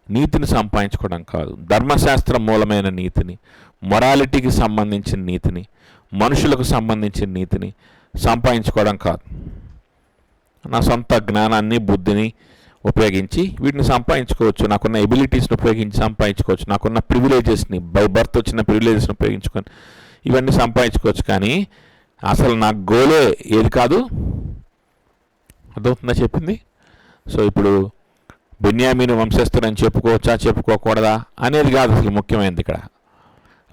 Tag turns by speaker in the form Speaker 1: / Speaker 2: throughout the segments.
Speaker 1: నీతిని సంపాదించుకోవడం కాదు, ధర్మశాస్త్రం మూలమైన నీతిని, మొరాలిటీకి సంబంధించిన నీతిని, మనుషులకు సంబంధించిన నీతిని సంపాదించుకోవడం కాదు. నా సొంత జ్ఞానాన్ని బుద్ధిని ఉపయోగించి వీటిని సంపాదించుకోవచ్చు, నాకున్న ఎబిలిటీస్ని ఉపయోగించి సంపాదించుకోవచ్చు, నాకున్న ప్రివిలేజెస్ని, బై బర్త్ వచ్చిన ప్రివిలేజెస్ని ఉపయోగించుకొని ఇవన్నీ సంపాదించుకోవచ్చు. కానీ అసలు నా గోలే ఏది కాదు. అర్థమవుతుందా చెప్పింది? సో ఇప్పుడు బెన్యామీను వంశస్థుడని చెప్పుకోవచ్చా చెప్పుకోకూడదా అనేది కాదు అసలు ముఖ్యమైనది ఇక్కడ.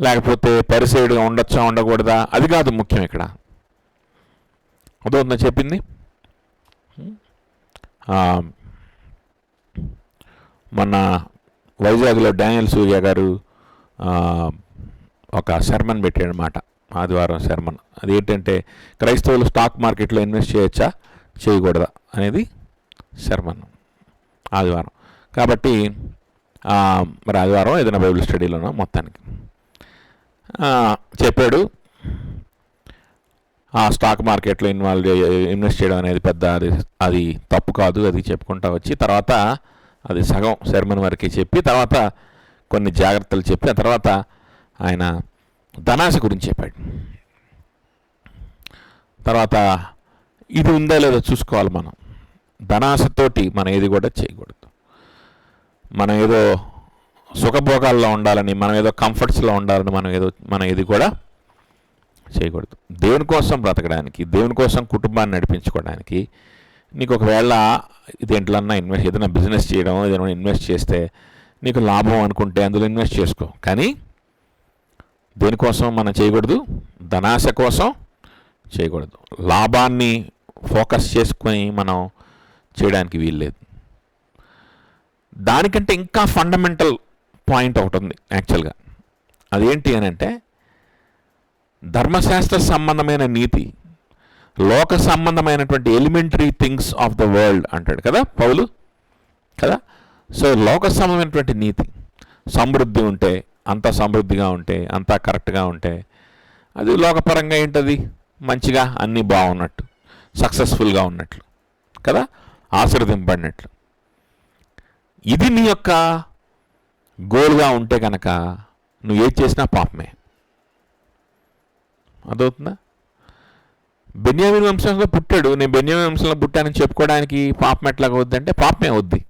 Speaker 1: లేకపోతే పరిసేయుడుగా ఉండొచ్చా ఉండకూడదా అది కాదు ముఖ్యం ఇక్కడ. అర్థమవుతుందా చెప్పింది? మొన్న వైజాగ్లో డానియల్ సూర్య గారు ఒక శర్మన్ పెట్టాడనమాట, ఆదివారం శర్మన్. అదేంటంటే క్రైస్తవులు స్టాక్ మార్కెట్లో ఇన్వెస్ట్ చేయొచ్చా చేయకూడదా అనేది శర్మన్ ఆదివారం. కాబట్టి మరి ఆదివారం ఏదైనా బైబిల్ స్టడీలోనో మొత్తానికి చెప్పాడు, ఆ స్టాక్ మార్కెట్లో ఇన్వెస్ట్ చేయడం అనేది పెద్ద అది తప్పు కాదు అది చెప్పుకుంటా వచ్చి తర్వాత అది సగం శర్మన్ వరకే చెప్పి తర్వాత కొన్ని జాగ్రత్తలు చెప్పి ఆ తర్వాత ఆయన ధనాశ గురించి చెప్పాడు. తర్వాత ఇది ఉందా లేదో చూసుకోవాలి మనం. ధనాశతోటి మనం ఏది కూడా చేయకూడదు. మనం ఏదో సుఖభోగాల్లో ఉండాలని, మనం ఏదో కంఫర్ట్స్లో ఉండాలని మనం ఏది కూడా చేయకూడదు. దేవుని కోసం బ్రతకడానికి, దేవుని కోసం కుటుంబాన్ని నడిపించుకోవడానికి నీకు ఒకవేళ దేంట్లన్నా ఏదైనా బిజినెస్ చేయడం, ఏదైనా ఇన్వెస్ట్ చేస్తే నీకు లాభం అనుకుంటే అందులో ఇన్వెస్ట్ చేసుకో. కానీ దేనికోసం మనం చేయకూడదు, ధనాశ కోసం చేయకూడదు. లాభాన్ని ఫోకస్ చేసుకొని మనం చేయడానికి వీల్లేదు. దానికంటే ఇంకా ఫండమెంటల్ పాయింట్ ఒకటి ఉంది యాక్చువల్గా. అదేంటి అని అంటే ధర్మశాస్త్ర సంబంధమైన నీతి, లోక సంబంధమైనటువంటి elementary things of the world అంటాడు కదా పౌలు కదా. సో లోక సంబంధమైనటువంటి నీతి, సమృద్ధి ఉంటే, అంతా సమృద్ధిగా ఉంటే, అంతా కరెక్ట్గా ఉంటే అది లోకపరంగా ఏంటది మంచిగా అన్నీ బాగున్నట్టు, సక్సెస్ఫుల్గా ఉన్నట్లు కదా, ఆశీర్వదింపబడినట్లు. ఇది నీ యొక్క గోల్గా ఉంటే కనుక నువ్వు ఏది చేసినా పాపమే. అదవుతుందా? బెన్యామీను వంశంలో పుట్టాడు, నేను బెన్యామీను వంశంలో పుట్టానని చెప్పుకోవడానికి పాపం ఎట్లాగా వద్దు అంటే పాపమే అవుద్ది.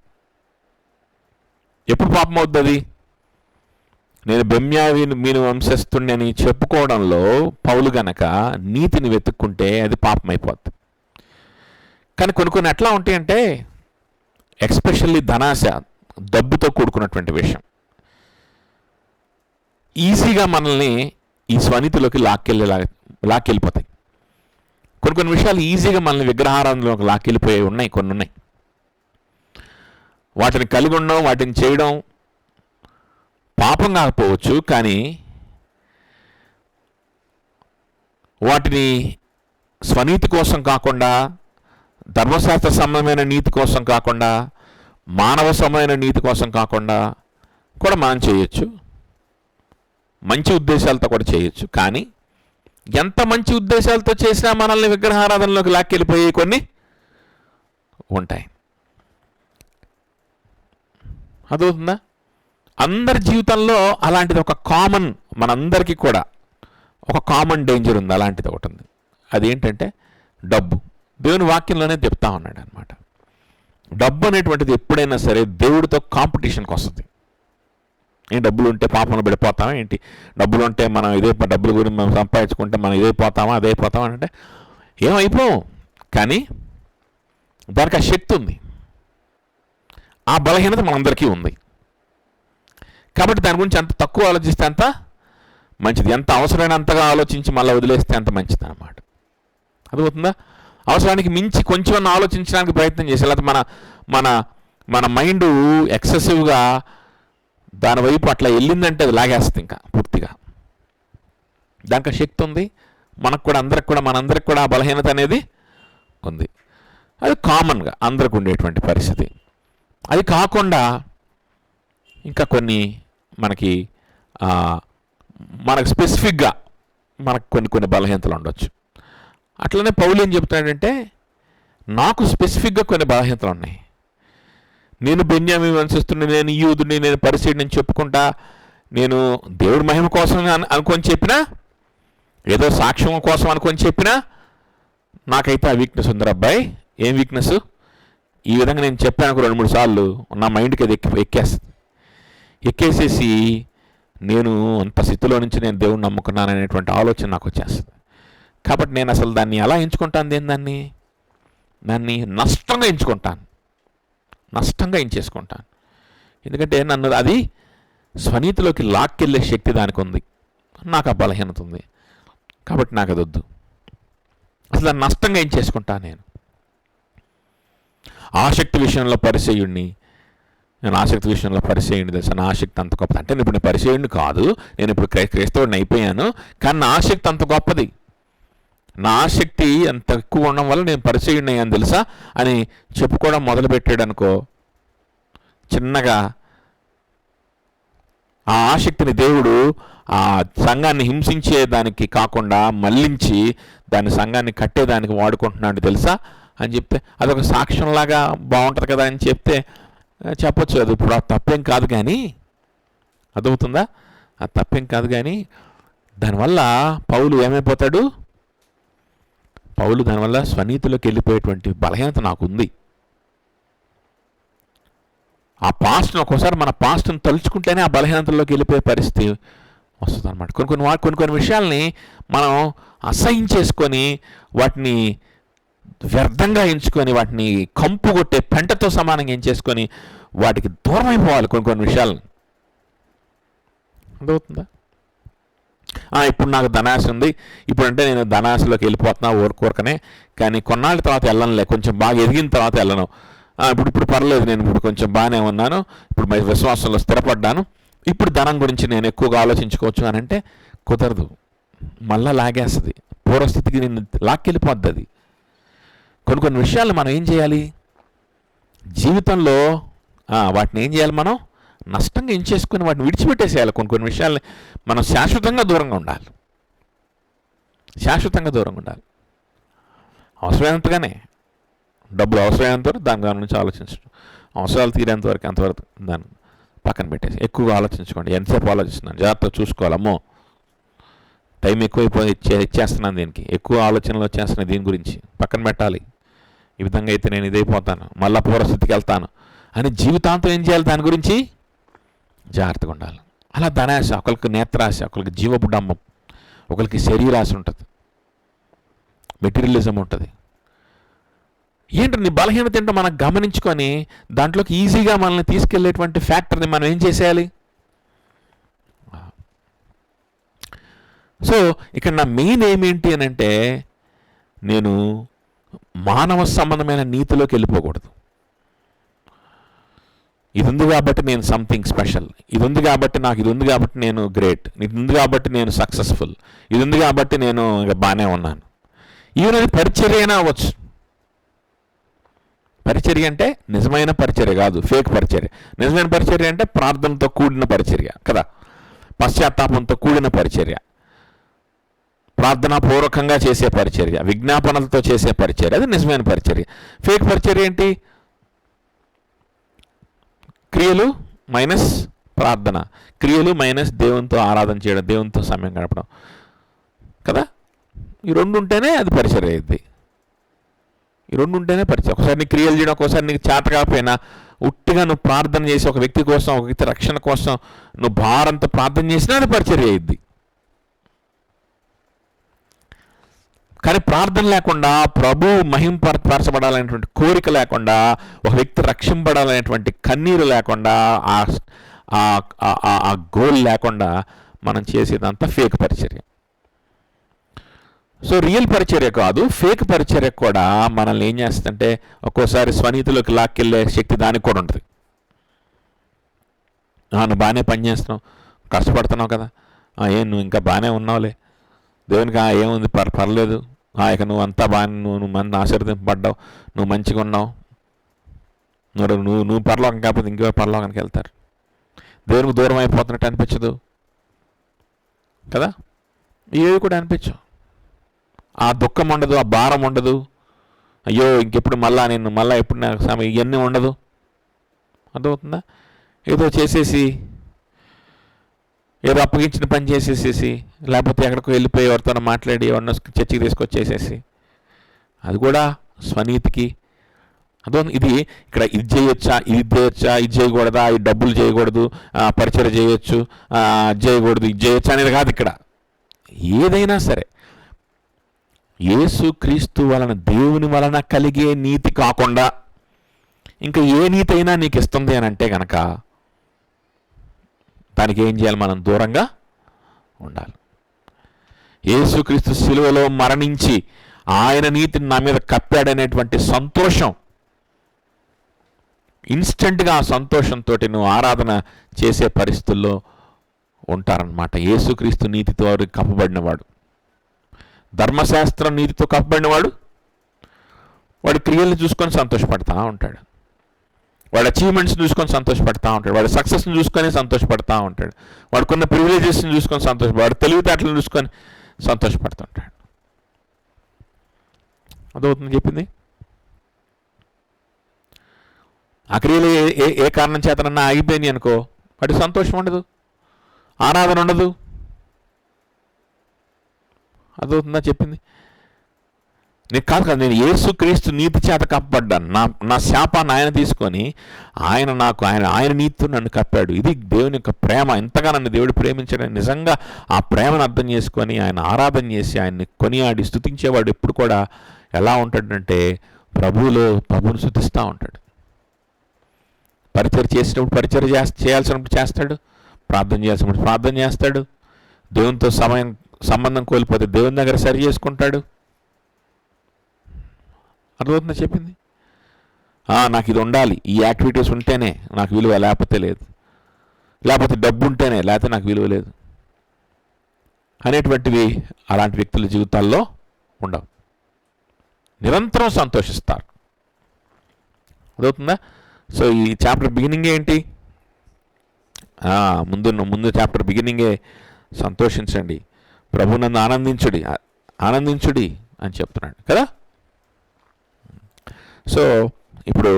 Speaker 1: ఎప్పుడు పాపం అవుద్ది అది? నేను బెన్యామీను వంశస్థుడిని చెప్పుకోవడంలో పౌలు గనక నీతిని వెతుక్కుంటే అది పాపం అయిపోద్ది. కానీ కొన్ని ఎట్లా ఉంటాయంటే ఎక్స్పెషల్లీ ధనాశ, డబ్బుతో కూడుకున్నటువంటి విషయం ఈజీగా మనల్ని ఈ స్వనీతిలోకి లాక్కెళ్ళిపోతాయి. కొన్ని విషయాలు ఈజీగా మనల్ని విగ్రహారాధనలోకి లాక్కెళ్ళిపోయి కొన్ని ఉన్నాయి. వాటిని కలిగి ఉండడం, వాటిని చేయడం పాపం కాకపోవచ్చు, కానీ వాటిని స్వనీతి కోసం కాకుండా, ధర్మశాస్త్ర సంబంధమైన నీతి కోసం కాకుండా, మానవ సంబంధమైన నీతి కోసం కాకుండా కూడా మనం చేయొచ్చు. మంచి ఉద్దేశాలతో కూడా చేయొచ్చు. కానీ ఎంత మంచి ఉద్దేశాలతో చేసినా మనల్ని విగ్రహారాధనలోకి లాక్కెళ్ళిపోయే కొన్ని ఉంటాయి. అదవుతుందా? అందరి జీవితంలో అలాంటిది ఒక కామన్, మనందరికీ కూడా ఒక కామన్ డేంజర్ ఉంది. అలాంటిది ఒకటి ఉంది. అదేంటంటే డబ్బు. దేవుని వాక్యంలోనే చెప్తా ఉన్నాడు అనమాట. డబ్బు అనేటువంటిది ఎప్పుడైనా సరే దేవుడితో కాంపిటీషన్కి వస్తుంది. డబ్బులు ఉంటే పాపంలో పడిపోతామా ఏంటి? డబ్బులు ఉంటే మనం డబ్బుల గురించి మనం సంపాదించుకుంటే మనం ఇదైపోతామా అదైపోతామా అంటే ఏమైపోం. కానీ దానికి ఆ శక్తి ఉంది, ఆ బలహీనత మనందరికీ ఉంది. కాబట్టి దాని గురించి అంత తక్కువ ఆలోచిస్తే అంత మంచిది. ఎంత అవసరమైనంతగా ఆలోచించి మళ్ళీ వదిలేస్తే అంత మంచిది అన్నమాట. అర్థమవుతుందా? అవసరానికి మించి కొంచెం ఆలోచించడానికి ప్రయత్నం చేసి లేకపోతే మన మన మైండ్ ఎక్సెసివ్గా దానివైపు అట్లా వెళ్ళిందంటే అది లాగేస్తుంది ఇంకా పూర్తిగా. దానికి శక్తి ఉంది. మనందరికి కూడా ఆ బలహీనత అనేది ఉంది. అది కామన్గా అందరికి ఉండేటువంటి పరిస్థితి. అది కాకుండా ఇంకా కొన్ని మనకు స్పెసిఫిక్గా మనకు కొన్ని బలహీనతలు ఉండొచ్చు. అట్లనే పౌలు ఏం చెప్తాడంటే నాకు స్పెసిఫిక్గా కొన్ని బలహీనతలు ఉన్నాయి. నేను బెన్యామీను వంశస్థుడిని, నేను యూదుని, నేను పరిసయ్యుడిని అని చెప్పుకుంటా, నేను దేవుడి మహిమ కోసం అనుకొని చెప్పినా, ఏదో సాక్ష్యం కోసం అనుకొని చెప్పినా, నాకైతే ఆ వీక్నెస్ ఉంది అబ్బాయి. ఏం వీక్నెస్? ఈ విధంగా నేను చెప్పాను 2-3 సార్లు నా మైండ్కి అది ఎక్కేసేసి నేను అంత స్థితిలో నుంచి నేను దేవుడిని నమ్ముకున్నాను అనేటువంటి ఆలోచన నాకు వచ్చేస్తుంది. కాబట్టి నేను అసలు దాన్ని ఎలా ఎంచుకుంటాను? దాన్ని నష్టంగా ఎంచేసుకుంటాను. ఎందుకంటే నన్ను అది స్వనీతిలోకి లాక్కెళ్ళే శక్తి దానికి ఉంది, నాకు ఆ బలహీనత ఉంది. కాబట్టి నాకు అది వద్దు. అసలు దాన్ని నష్టంగా ఎంచేసుకుంటాను. నేను ఆసక్తి విషయంలో పరిసయ్యుడిని, నేను ఆసక్తి విషయంలో పరిసయ్యుడిని తెలుసా? నా ఆసక్తి అంత గొప్పది. అంటే నేను ఇప్పుడు పరిసయ్యుడిని కాదు, నేను ఇప్పుడు క్రైస్తవుడిని అయిపోయాను, కానీ నా ఆసక్తి అంత గొప్పది, నా ఆసక్తి అంత ఎక్కువ ఉండడం వల్ల నేను పరిసయ్యుడిని అయ్యాను తెలుసా అని చెప్పుకోవడం మొదలుపెట్టాడు అనుకో, చిన్నగా ఆ ఆసక్తిని దేవుడు ఆ సంఘాన్ని హింసించేదానికి కాకుండా మళ్ళించి దాని సంఘాన్ని కట్టేదానికి వాడుకుంటున్నాడు తెలుసా అని చెప్తే, అదొక సాక్ష్యంలాగా బాగుంటుంది కదా అని చెప్తే చెప్పొచ్చు. అది ఇప్పుడు ఆ తప్పేం కాదు, కానీ అర్థమవుతుందా? ఆ తప్పేం కాదు, కానీ దానివల్ల పౌలు ఏమైపోతాడు? పౌలు దానివల్ల స్వనీతిలోకి వెళ్ళిపోయేటువంటి బలహీనత నాకుంది. ఆ పాస్ట్ని ఒక్కోసారి మన పాస్ట్ని తలుచుకుంటేనే ఆ బలహీనతల్లోకి వెళ్ళిపోయే పరిస్థితి వస్తుంది అనమాట. కొన్ని విషయాల్ని మనం అసహించేసుకొని వాటిని వ్యర్థంగా ఎంచుకొని వాటిని కంపు కొట్టే పెంటతో సమానంగా ఎంచేసుకొని వాటికి దూరం అయిపోవాలి కొన్ని విషయాలని. అర్థమవుతుందా? ఇప్పుడు నాకు ధనాశ ఉంది, ఇప్పుడంటే నేను ధనాశలోకి వెళ్ళిపోతున్నా ఊరకనే, కానీ కొన్నాళ్ళ తర్వాత వెళ్ళనులే, కొంచెం బాగా ఎదిగిన తర్వాత వెళ్ళను. ఇప్పుడు పర్లేదు, నేను ఇప్పుడు కొంచెం బాగానే ఉన్నాను, ఇప్పుడు విశ్వాసంలో స్థిరపడ్డాను, ఇప్పుడు ధనం గురించి నేను ఎక్కువగా ఆలోచించుకోవచ్చు అని అంటే కుదరదు. మళ్ళా లాగేస్తుంది, పూర్వస్థితికి నేను లాక్కెళ్ళిపోద్ది అది. కొన్ని విషయాలు మనం ఏం చేయాలి జీవితంలో? వాటిని ఏం చేయాలి? మనం నష్టంగా ఎంచేసుకొని వాటిని విడిచిపెట్టేసేయాలి. కొన్ని విషయాల్ని మనం శాశ్వతంగా దూరంగా ఉండాలి. అవసరమైనంతగానే డబ్బులు అవసరమైనంతవరకు దాని గురించి ఆలోచించడం, అవసరాలు తీరేంతవరకు అంతవరకు దాన్ని పక్కన పెట్టేసి ఎక్కువగా ఆలోచించుకోండి. ఎంతసేపు ఆలోచిస్తున్నాను, జాగ్రత్తగా చూసుకోవాలి. అమ్మో టైం ఎక్కువైపోయి ఇచ్చేస్తున్నాను, దీనికి ఎక్కువ ఆలోచనలు వచ్చేస్తున్నాయి, దీని గురించి పక్కన పెట్టాలి. ఈ విధంగా అయితే నేను ఇదైపోతాను, మళ్ళా పూర్వస్థితికి వెళ్తాను అని జీవితాంతం ఏం చేయాలి? దాని గురించి జాగ్రత్తగా ఉండాలి. అలా ధనాశ, ఒకరికి నేత్రాశ, ఒకరికి జీవపు డంబం, ఒకరికి శరీరాశ ఉంటుంది, మెటీరియలిజం ఉంటుంది. ఏంటంటే నీ బలహీనత ఏంటో మనం గమనించుకొని దాంట్లోకి ఈజీగా మనల్ని తీసుకెళ్లేటువంటి ఫ్యాక్టర్ని మనం ఏం చేసేయాలి? సో ఇక్కడ నా మెయిన్ ఏమేంటి అని అంటే, నేను మానవ సంబంధమైన నీతిలోకి వెళ్ళిపోకూడదు. ఇది ఉంది కాబట్టి నేను సంథింగ్ స్పెషల్, ఇది ఉంది కాబట్టి నాకు ఇది ఉంది కాబట్టి నేను గ్రేట్, ఇది ఉంది కాబట్టి నేను సక్సెస్ఫుల్, ఇది ఉంది కాబట్టి నేను బాగానే ఉన్నాను. ఈవెన్ అది పరిచర్య అయినా అవ్వచ్చు. పరిచర్య అంటే నిజమైన పరిచర్య కాదు, ఫేక్ పరిచర్య. నిజమైన పరిచర్య అంటే ప్రార్థనతో కూడిన పరిచర్య కదా, పశ్చాత్తాపంతో కూడిన పరిచర్య, ప్రార్థనాపూర్వకంగా చేసే పరిచర్య, విజ్ఞాపనలతో చేసే పరిచర్య, అది నిజమైన పరిచర్య. ఫేక్ పరిచర్య ఏంటి? క్రియలు మైనస్ ప్రార్థన, క్రియలు మైనస్ దేవునితో ఆరాధన చేయడం, దేవునితో సమయం గడపడం కదా. ఈ రెండు ఉంటేనే అది పరిచర్య అయింది. ఈ రెండు ఉంటేనే పరిచయం. ఒకసారి నీ క్రియలు చేయడం, ఒకసారి నీకు చేత కాకపోయినా ఉట్టిగా నువ్వు ప్రార్థన చేసి ఒక వ్యక్తి కోసం, ఒక వ్యక్తి రక్షణ కోసం నువ్వు భారంతో ప్రార్థన చేసినా అది పరిచర్య అయింది. కానీ ప్రార్థన లేకుండా, ప్రభు మహింపరచబడాలనేటువంటి కోరిక లేకుండా, ఒక వ్యక్తి రక్షింపడాలనేటువంటి కన్నీరు లేకుండా, ఆ గోల్ లేకుండా మనం చేసేదంతా ఫేక్ పరిచర్య. సో రియల్ పరిచర్య కాదు, ఫేక్ పరిచర్య కూడా మనల్ని ఏం చేస్తుందంటే ఒక్కోసారి స్వనీతిలోకి లాక్కెళ్ళే శక్తి దానికి కూడా ఉంటుంది. నువ్వు బాగానే పనిచేస్తున్నావు, కష్టపడుతున్నావు కదా, నువ్వు ఇంకా బాగానే ఉన్నావులే, దేవునికి ఏముంది పర్లేదు, ఇక నువ్వు అంతా బాగా నువ్వు మంది ఆశీర్వదింపబడ్డావు, నువ్వు మంచిగా ఉన్నావు, నువ్వు పరలోకం కాకపోతే ఇంకో పరలోకానికి వెళ్తారు. దేవునికి దూరం అయిపోతున్నట్టు అనిపించదు కదా, ఏవి కూడా అనిపించవు. ఆ దుఃఖం ఉండదు, ఆ భారం ఉండదు, అయ్యో ఇంకెప్పుడు మళ్ళీ ఎప్పుడు నాకు సమయం, ఇవన్నీ ఉండదు. అర్థమవుతుందా? ఏదో చేసేసి, ఏదో అప్పగించిన పని చేసేసేసి, లేకపోతే ఎక్కడికో వెళ్ళిపోయి ఎవరితోనో మాట్లాడి ఎవరినో చర్చికి తీసుకొచ్చేసేసి, అది కూడా స్వనీతికి. అర్థం? ఇది ఇక్కడ ఇది చేయొచ్చా, ఇది చేయొచ్చా, ఇది చేయకూడదా, ఈ డబ్బులు చేయకూడదు, పరిచయం చేయొచ్చు, చేయకూడదు, ఇది చేయొచ్చా అనేది కాదు. ఇక్కడ ఏదైనా సరే యేసుక్రీస్తు వలన, దేవుని వలన కలిగే నీతి కాకుండా ఇంకా ఏ నీతి అయినా నీకు ఇస్తుంది అని అంటే కనుక దానికి ఏం చేయాలి? మనం దూరంగా ఉండాలి. యేసుక్రీస్తు శిలువలో మరణించి ఆయన నీతిని నా మీద కప్పాడనేటువంటి సంతోషం, ఇన్స్టెంట్గా ఆ సంతోషంతో నువ్వు ఆరాధన చేసే పరిస్థితుల్లో ఉంటారన్నమాట. యేసుక్రీస్తు నీతితో కప్పబడినవాడు, ధర్మశాస్త్రం నీతితో కప్పబడినవాడు, వాడి క్రియలను చూసుకొని సంతోషపడతా ఉంటాడు, వాడి అచీవ్మెంట్స్ని చూసుకొని సంతోషపడతా ఉంటాడు, వాడి సక్సెస్ని చూసుకొని సంతోషపడతా ఉంటాడు, వాడికున్న ప్రివిలేజెస్ని చూసుకొని వాడి తెలివితేటలను చూసుకొని సంతోషపడుతుంటాడు. అదవుతుంది చెప్పింది. ఆ క్రియలు ఏ కారణం చేతనన్నా ఆగిపోయినాయి అనుకో, వాటి సంతోషం ఉండదు, ఆరాధన ఉండదు. అదవుతుందా చెప్పింది? నేను కాదు కదా, నేను యేసుక్రీస్తు నీతి చేత కప్పబడ్డాను. నా శాపాన్ని ఆయన తీసుకొని ఆయన నీతితో నన్ను కప్పాడు. ఇది దేవుని యొక్క ప్రేమ. ఇంతగా నన్ను దేవుడు ప్రేమించడం, నిజంగా ఆ ప్రేమను అర్థం చేసుకొని ఆయన ఆరాధన చేసి ఆయన్ని కొనియాడి స్తుతించేవాడు ఎప్పుడు కూడా ఎలా ఉంటాడంటే ప్రభువుని స్తుతిస్తూ ఉంటాడు. పరిచయం చేసినప్పుడు పరిచయం చేయాల్సినప్పుడు చేస్తాడు, ప్రార్థన చేయాల్సినప్పుడు ప్రార్థన చేస్తాడు, దేవునితో సంబంధం కోల్పోతే దేవుని దగ్గర సరి చేసుకుంటాడు. అర్థమవుతుందా చెప్పింది? నాకు ఇది ఉండాలి, ఈ యాక్టివిటీస్ ఉంటేనే నాకు విలువ, లేకపోతే లేదు, లేకపోతే డబ్బు ఉంటేనే, లేకపోతే నాకు విలువ లేదు అనేటువంటివి అలాంటి వ్యక్తుల జీవితాల్లో ఉండవు. నిరంతరం సంతోషిస్తారు. అర్థమవుతుందా? సో ఈ చాప్టర్ బిగినింగ్ ఏంటి? ముందు చాప్టర్ బిగినింగే సంతోషించండి, ప్రభునందు ఆనందించుడి అని చెప్తున్నాడు కదా. సో ఇప్పుడు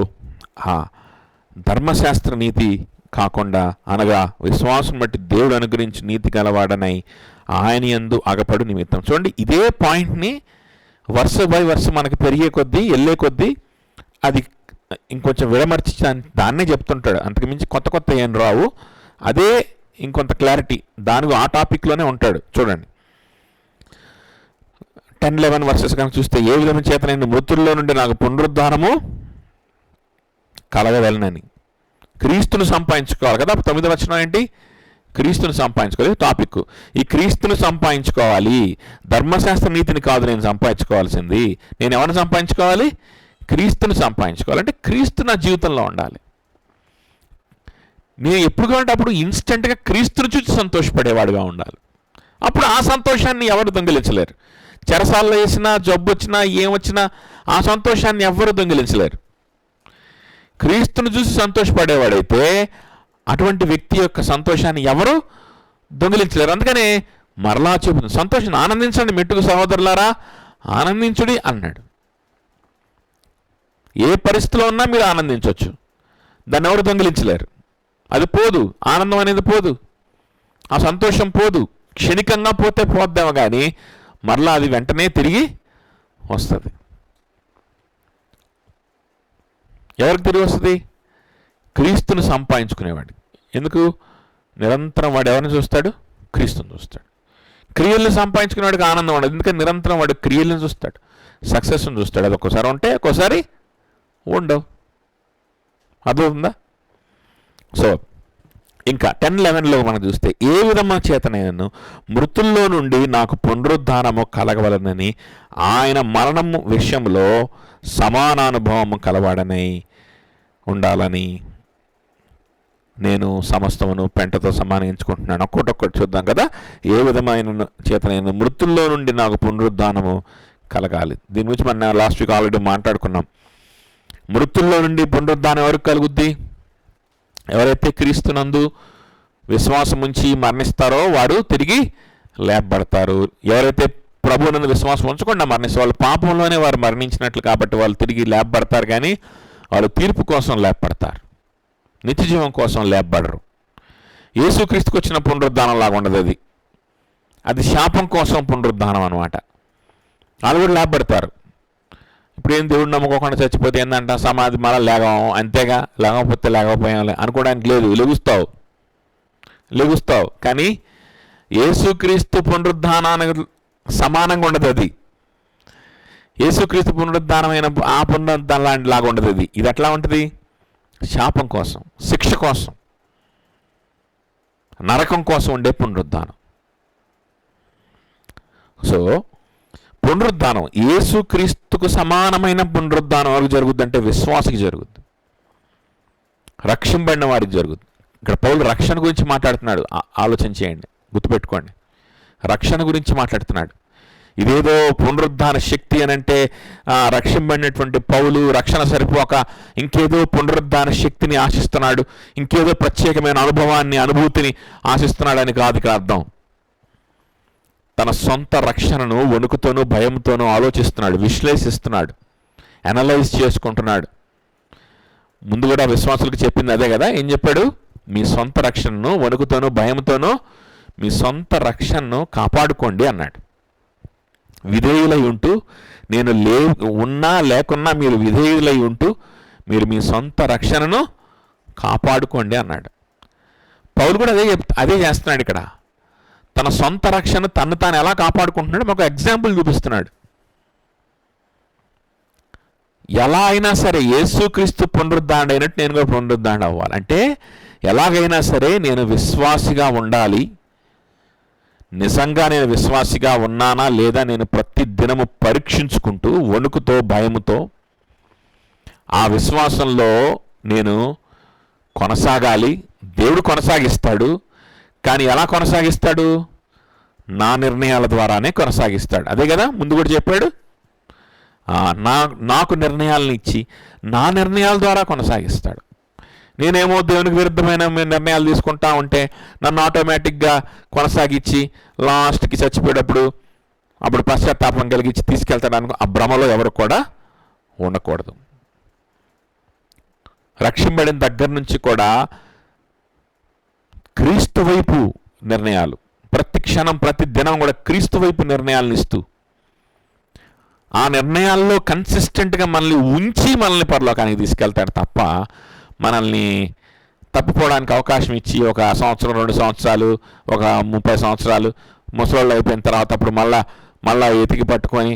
Speaker 1: ధర్మశాస్త్ర నీతి కాకుండా, అనగా విశ్వాసం బట్టి దేవుడు అనుగ్రహించి నీతి గలవాడనై ఆయన యందు అగపడు నిమిత్తం. చూడండి, ఇదే పాయింట్ని వర్ష బై వర్ష మనకి పెరిగే కొద్దీ, వెళ్ళే కొద్దీ అది ఇంకొంచెం విడమర్చి దాన్నే చెప్తుంటాడు. అంతకుమించి కొత్త ఏం రావు. అదే ఇంకొంత క్లారిటీ దానికి ఆ టాపిక్లోనే ఉంటాడు. చూడండి 10-11 వర్సెస్ కనుక చూస్తే, ఏ విధమైన చేత నేను మృతుల్లో నుండి నాకు పునరుద్ధానము కలగవలనని క్రీస్తును సంపాదించుకోవాలి కదా. 9వ వచనం ఏంటి? క్రీస్తును సంపాదించుకోవాలి టాపిక్. ఈ క్రీస్తును సంపాదించుకోవాలి, ధర్మశాస్త్ర నీతిని కాదు నేను సంపాదించుకోవాల్సింది. నేను ఎవరిని సంపాదించుకోవాలి? క్రీస్తును సంపాదించుకోవాలంటే క్రీస్తు నా జీవితంలో ఉండాలి. నేను ఎప్పుడు కావాలంటే అప్పుడు ఇన్స్టెంట్గా క్రీస్తును చూసి సంతోషపడేవాడుగా ఉండాలి. అప్పుడు ఆ సంతోషాన్ని ఎవరు దొంగిలించలేరు. చెరసాల్లో వేసినా, జబ్బు వచ్చినా, ఏమొచ్చినా ఆ సంతోషాన్ని ఎవరు దొంగిలించలేరు. క్రీస్తును చూసి సంతోషపడేవాడైతే అటువంటి వ్యక్తి యొక్క సంతోషాన్ని ఎవరు దొంగిలించలేరు. అందుకనే మరలా చెబుతుంది, సంతోషాన్ని ఆనందించండి మెట్టుకు సహోదరులారా, ఆనందించుడి అన్నాడు. ఏ పరిస్థితిలో ఉన్నా మీరు ఆనందించవచ్చు, దాన్ని ఎవరు దొంగిలించలేరు. అది పోదు, ఆనందం అనేది పోదు, ఆ సంతోషం పోదు. క్షణికంగా పోతే పోద్దాము, కానీ మరలా అది వెంటనే తిరిగి వస్తుంది. ఎవరికి తిరిగి వస్తుంది? క్రీస్తును సంపాదించుకునేవాడు. ఎందుకు? నిరంతరం వాడు ఎవరిని చూస్తాడు? క్రీస్తుని చూస్తాడు. క్రియలను సంపాదించుకునేవాడికి ఆనందం ఉండదు, ఎందుకంటే నిరంతరం వాడు క్రియలను చూస్తాడు, సక్సెస్ని చూస్తాడు. అది ఒక్కోసారి ఉంటే ఒక్కోసారి ఉండవు. అర్థమవుతుందా? సో ఇంకా 10-11లో మనం చూస్తే, ఏ విధమైన చేత నేను మృతుల్లో నుండి నాకు పునరుద్ధానము కలగవలనని ఆయన మరణము విషయంలో సమానానుభవము కలవాడనై ఉండాలని నేను సమస్తమును పెంటతో సమానించుకుంటున్నాను. ఒక్కొక్కటి చూద్దాం కదా. ఏ విధమైన చేత నేను మృతుల్లో నుండి నాకు పునరుద్ధానము కలగాలి. దీని గురించి మనం లాస్ట్ వీక్ ఆల్రెడీ మాట్లాడుకున్నాం. మృతుల్లో నుండి పునరుద్ధానం ఎవరికి కలుగుద్ది? ఎవరైతే క్రీస్తునందు విశ్వాసం ఉంచి మరణిస్తారో వారు తిరిగి లేపబడతారు. ఎవరైతే ప్రభువునందు విశ్వాసం ఉంచకుండా మరణిస్తారు, వాళ్ళు పాపంలోనే వారు మరణించినట్లు కాబట్టి వాళ్ళు తిరిగి లేపబడతారు, కానీ వాళ్ళు తీర్పు కోసం లేపబడతారు. నిత్య జీవం కోసం లేపబడరు. యేసుక్రీస్తుకు వచ్చిన పునరుద్ధానం లాగా ఉండదు అది. అది శాపం కోసం పునరుద్ధానం అనమాట. వాళ్ళు కూడా లేపబడతారు. ఇప్పుడు ఏం దేవుడు నమ్ముకోకుండా చచ్చిపోతే ఏంటంట, సమాధి మళ్ళీ లేగం, అంతేగా, లేకపోతే లేకపోయాం అనుకోవడానికి లేదు. లెగుస్తావు. కానీ యేసుక్రీస్తు పునరుద్ధానానికి సమానంగా ఉండదు అది. యేసుక్రీస్తు పునరుద్ధానమైన ఆ పునరుద్ధానం లాంటి లాగా ఉండదు అది. ఇది ఎట్లా ఉంటుంది? శాపం కోసం, శిక్ష కోసం, నరకం కోసం ఉండే పునరుద్ధానం. సో పునరుద్ధానం యేసుక్రీస్తుకు సమానమైన పునరుద్ధానం ఎవరికి జరుగుద్దంటే విశ్వాసికి జరుగుద్ది, రక్షింపబడిన వారికి జరుగుద్ది. ఇక్కడ పౌలు రక్షణ గురించి మాట్లాడుతున్నాడు. ఆలోచన చేయండి, గుర్తుపెట్టుకోండి. రక్షణ గురించి మాట్లాడుతున్నాడు. ఇదేదో పునరుద్ధాన శక్తి అని అంటే రక్షింపబడినటువంటి పౌలు రక్షణ సరిపోక ఇంకేదో పునరుద్ధాన శక్తిని ఆశిస్తున్నాడు, ఇంకేదో ప్రత్యేకమైన అనుభూతిని ఆశిస్తున్నాడని కాదు ఇక్కడ అర్థం. తన సొంత రక్షణను వణుకుతోనూ భయంతోనూ ఆలోచిస్తున్నాడు, విశ్లేషిస్తున్నాడు, అనలైజ్ చేసుకుంటున్నాడు. ముందు కూడా విశ్వాసులకు చెప్పింది అదే కదా. ఏం చెప్పాడు? మీ సొంత రక్షణను వణుకుతోనూ భయంతోనూ మీ సొంత రక్షణను కాపాడుకోండి అన్నాడు. విధేయులై ఉంటూ, నేను ఉన్నా లేకున్నా మీరు విధేయులై ఉంటూ మీరు మీ సొంత రక్షణను కాపాడుకోండి అన్నాడు. పౌలు కూడా అదే చేస్తున్నాడు ఇక్కడ. తన సొంత రక్షణ తను తాను ఎలా కాపాడుకుంటున్నాడు ఒక ఎగ్జాంపుల్ చూపిస్తున్నాడు. ఎలా అయినా సరే యేసుక్రీస్తు పునరుద్ధారణ అయినట్టు నేను కూడా పునరుద్ధారణ అవ్వాలి అంటే ఎలాగైనా సరే నేను విశ్వాసిగా ఉండాలి. నిజంగా నేను విశ్వాసిగా ఉన్నానా లేదా నేను ప్రతి దినము పరీక్షించుకుంటూ వణుకుతో భయముతో ఆ విశ్వాసంలో నేను కొనసాగాలి. దేవుడు కొనసాగిస్తాడు. కానీ ఎలా కొనసాగిస్తాడు? నా నిర్ణయాల ద్వారానే కొనసాగిస్తాడు. అదే కదా ముందు కూడా చెప్పాడు. నాకు నిర్ణయాలను ఇచ్చి నా నిర్ణయాల ద్వారా కొనసాగిస్తాడు. నేనేమో దేవునికి విరుద్ధమైన నిర్ణయాలు తీసుకుంటా ఉంటే నన్ను ఆటోమేటిక్గా కొనసాగించి లాస్ట్కి చచ్చిపోయేటప్పుడు అప్పుడు పశ్చాత్తాపం కలిగించి తీసుకెళ్తాడానికి ఆ భ్రమలో ఎవరు కూడా ఉండకూడదు. రక్షింపబడిన దగ్గర నుంచి కూడా క్రీస్తు వైపు నిర్ణయాలు, ప్రతి క్షణం ప్రతి దినం కూడా క్రీస్తు వైపు నిర్ణయాలను ఇస్తూ ఆ నిర్ణయాల్లో కన్సిస్టెంట్గా మనల్ని ఉంచి మనల్ని పరలోకానికి తీసుకెళ్తాడు తప్ప మనల్ని తప్పిపోవడానికి అవకాశం ఇచ్చి ఒక సంవత్సరం 2 సంవత్సరాలు ఒక 30 సంవత్సరాలు ముసలోళ్ళు అయిపోయిన తర్వాత అప్పుడు మళ్ళా ఎతికి పట్టుకొని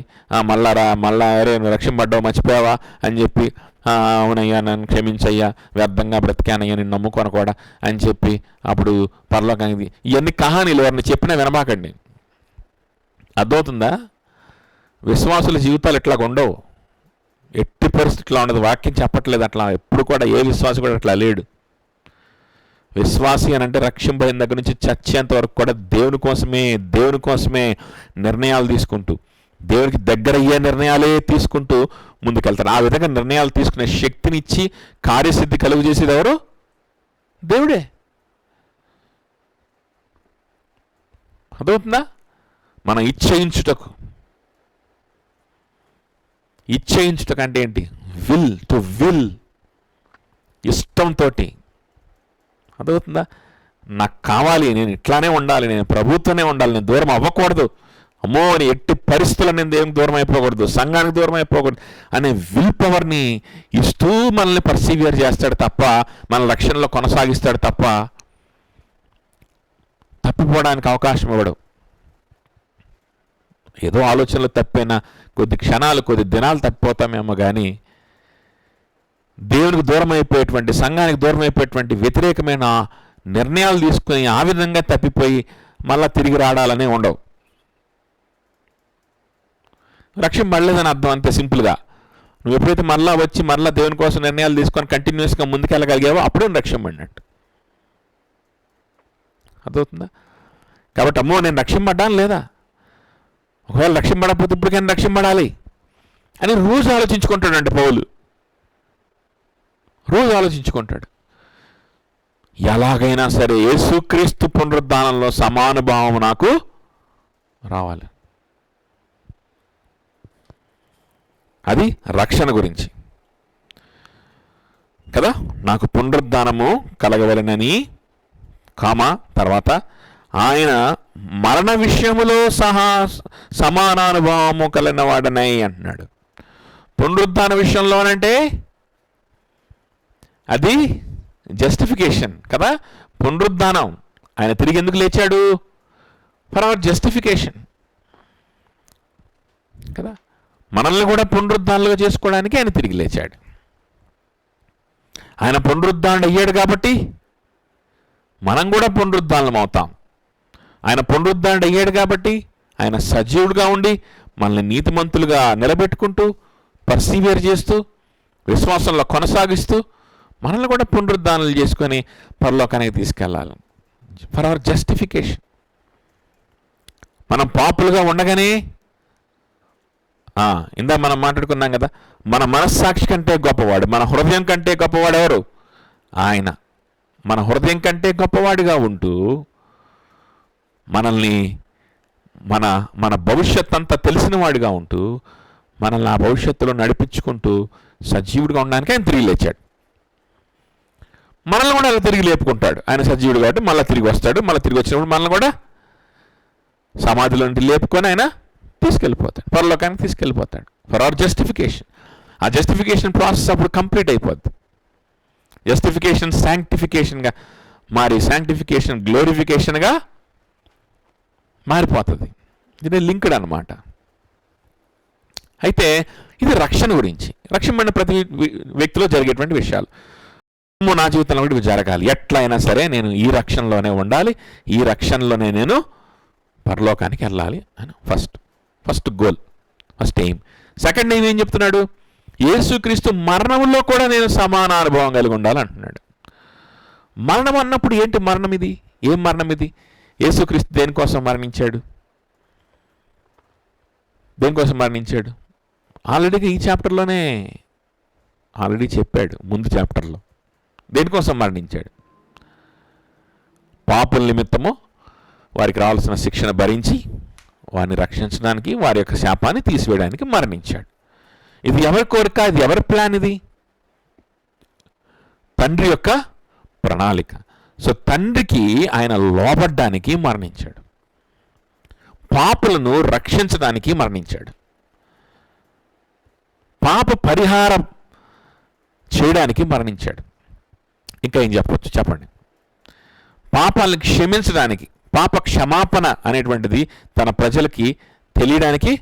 Speaker 1: మళ్ళా అరే రక్షింపడ్డావు మర్చిపోయావా అని చెప్పి అవునయ్యా నన్ను క్షమించయ్యా వ్యర్థంగా బ్రతికానయ్యా నిన్ను నమ్ముకొని కూడా అని చెప్పి అప్పుడు పరలోకానికి ఇవన్నీ కహానీలు ఎవరిని చెప్పినా వినబాకండి. అర్థమవుతుందా? విశ్వాసుల జీవితాలు ఇట్లా ఉండవు, ఎట్టి పరిస్థితుల్లో ఉండదు. వాక్యం చెప్పట్లేదు అట్లా. ఎప్పుడు కూడా ఏ విశ్వాసి కూడా అట్లా లేడు. విశ్వాసి అని అంటే రక్షింపబడిన దగ్గర నుంచి చచ్చేంత వరకు కూడా దేవుని కోసమే నిర్ణయాలు తీసుకుంటూ దేవునికి దగ్గర అయ్యే నిర్ణయాలే తీసుకుంటూ ముందుకెళ్తారు. ఆ విధంగా నిర్ణయాలు తీసుకునే శక్తినిచ్చి కార్యసిద్ధి కలుగు చేసేది ఎవరు? దేవుడే. అర్థమవుతుందా? మనం ఇచ్చేయించుటకు అంటే ఏంటి? విల్ ఇష్టంతో. అర్థమవుతుందా? నాకు కావాలి, నేను ఇట్లానే ఉండాలి, నేను ప్రభుత్వనే ఉండాలి, నేను దూరం అవ్వకూడదు, అమ్మో అని ఎట్టి పరిస్థితుల్లో నేను దేవునికి దూరం అయిపోకూడదు, సంఘానికి దూరం అయిపోకూడదు అనే విల్ పవర్ని ఇస్తూ మనల్ని పర్సీవియర్ చేస్తాడు తప్ప మన లక్ష్యంలో కొనసాగిస్తాడు తప్ప తప్పిపోవడానికి అవకాశం ఇవ్వడు. ఏదో ఆలోచనలు తప్పైనా కొద్ది క్షణాలు కొద్ది దినాలు తప్పిపోతామేమో కానీ దేవునికి దూరం అయిపోయేటువంటి సంఘానికి దూరం అయిపోయేటువంటి వ్యతిరేకమైన నిర్ణయాలు తీసుకుని ఆ విధంగా తప్పిపోయి మళ్ళీ తిరిగి రావడాలనే ఉండవు. రక్షింపబడలేదని అర్థం అంతే సింపుల్గా. నువ్వు ఎప్పుడైతే మళ్ళీ వచ్చి మళ్ళీ దేవుని కోసం నిర్ణయాలు తీసుకొని కంటిన్యూస్గా ముందుకెళ్ళగలిగావో అప్పుడే రక్షింపబడినట్టు. అర్థమవుతుందా? కాబట్టి అమ్మో నేను రక్షింపడ్డాను లేదా, ఒకవేళ రక్షింపడకపోతే ఇప్పటికైనా రక్షింపడాలి అని రోజు ఆలోచించుకుంటాడంటే పౌలు. రోజు ఆలోచించుకుంటాడు. ఎలాగైనా సరే యేసుక్రీస్తు పునరుద్ధానంలో సమానుభావం నాకు రావాలి. అది రక్షణ గురించి. కదా, నాకు పునరుద్ధానము కలగవలెనని, తర్వాత ఆయన మరణ విషయములో సహా సమానానుభవము కలిగినవాడనై అంటున్నాడు. పునరుద్ధాన విషయంలోనంటే అది జస్టిఫికేషన్ కదా. పునరుద్ధానం, ఆయన తిరిగి ఎందుకు లేచాడు? ఫర్ అవర్ జస్టిఫికేషన్ కదా. మనల్ని కూడా పునరుద్ధానాలుగా చేసుకోవడానికి ఆయన తిరిగి లేచాడు. ఆయన పునరుద్ధానుడు అయ్యాడు కాబట్టి మనం కూడా పునరుద్ధానం అవుతాం. ఆయన పునరుద్ధానుడు అయ్యాడు కాబట్టి ఆయన సజీవుడిగా ఉండి మనల్ని నీతిమంతులుగా నిలబెట్టుకుంటూ, పర్సీవియర్ చేస్తూ, విశ్వాసంలో కొనసాగిస్తూ మనల్ని కూడా పునరుద్ధానాలు చేసుకొని పరలోకానికి తీసుకెళ్ళాలి. For our justification. మనం పాపులుగా ఉండగానే ఇందా మనం మాట్లాడుకున్నాం కదా, మన మనస్సాక్షి కంటే గొప్పవాడు, మన హృదయం కంటే గొప్పవాడు ఎవరు? ఆయన. మన హృదయం కంటే గొప్పవాడిగా ఉంటూ మనల్ని మన భవిష్యత్ అంతా తెలిసిన వాడిగా ఉంటూ మనల్ని ఆ భవిష్యత్తులో నడిపించుకుంటూ సజీవుడిగా ఉండడానికి ఆయన తిరిగి లేచాడు. మనల్ని కూడా అలా తిరిగి లేపుకుంటాడు. ఆయన సజీవుడు కాబట్టి మళ్ళీ తిరిగి వస్తాడు. మళ్ళీ తిరిగి వచ్చినప్పుడు మనల్ని కూడా సమాధిలో నుండి లేపుకొని ఆయన తీసుకెళ్ళిపోతాడు, పరలోకానికి తీసుకెళ్ళిపోతాడు. For our justification. ఆ జస్టిఫికేషన్ ప్రాసెస్ అప్పుడు కంప్లీట్ అయిపోద్ది. జస్టిఫికేషన్ శాంక్టిఫికేషన్గా మారి శాంక్టిఫికేషన్ గ్లోరిఫికేషన్గా మారిపోతుంది. ఇది లింక్డ్ అన్నమాట. అయితే ఇది రక్షణ గురించి, రక్షణ ప్రతి వ్యక్తిలో జరిగేటువంటి విషయాలు. నా జీవితంలో కూడా ఇవి జరగాలి, ఎట్లయినా సరే నేను ఈ రక్షణలోనే ఉండాలి, ఈ రక్షణలోనే నేను పరలోకానికి వెళ్ళాలి అని first goal, first aim. Second aim ఏం చెప్తున్నాడు? యేసుక్రీస్తు మరణంలో కూడా నేను సమాన అనుభవం కలిగి ఉండాలి అంటున్నాడు. మరణం అన్నప్పుడు ఏంటి మరణం? ఇది ఏం మరణం ఇది? యేసుక్రీస్తు దేనికోసం మరణించాడు? దేనికోసం మరణించాడు? ఆల్రెడీగా ఈ చాప్టర్లోనే ఆల్రెడీ చెప్పాడు. ముందు చాప్టర్లో దేనికోసం మరణించాడు? పాపుల నిమిత్తము వారికి రావాల్సిన శిక్షణ భరించి వారిని రక్షించడానికి, వారి యొక్క శాపాన్ని తీసివేయడానికి మరణించాడు. ఇది ఎవరి కోరిక? ఇది ఎవరి ప్లాన్? ఇది తండ్రి యొక్క ప్రణాళిక. సో తండ్రికి ఆయన లోబడ్డానికి మరణించాడు, పాపులను రక్షించడానికి మరణించాడు, పాప పరిహారం చేయడానికి మరణించాడు. ఇంకా ఏం చెప్పొచ్చు చెప్పండి? పాపాలను క్షమించడానికి, పాప క్షమాపణ అనేటువంటిది తన ప్రజలకి తెలియడానికి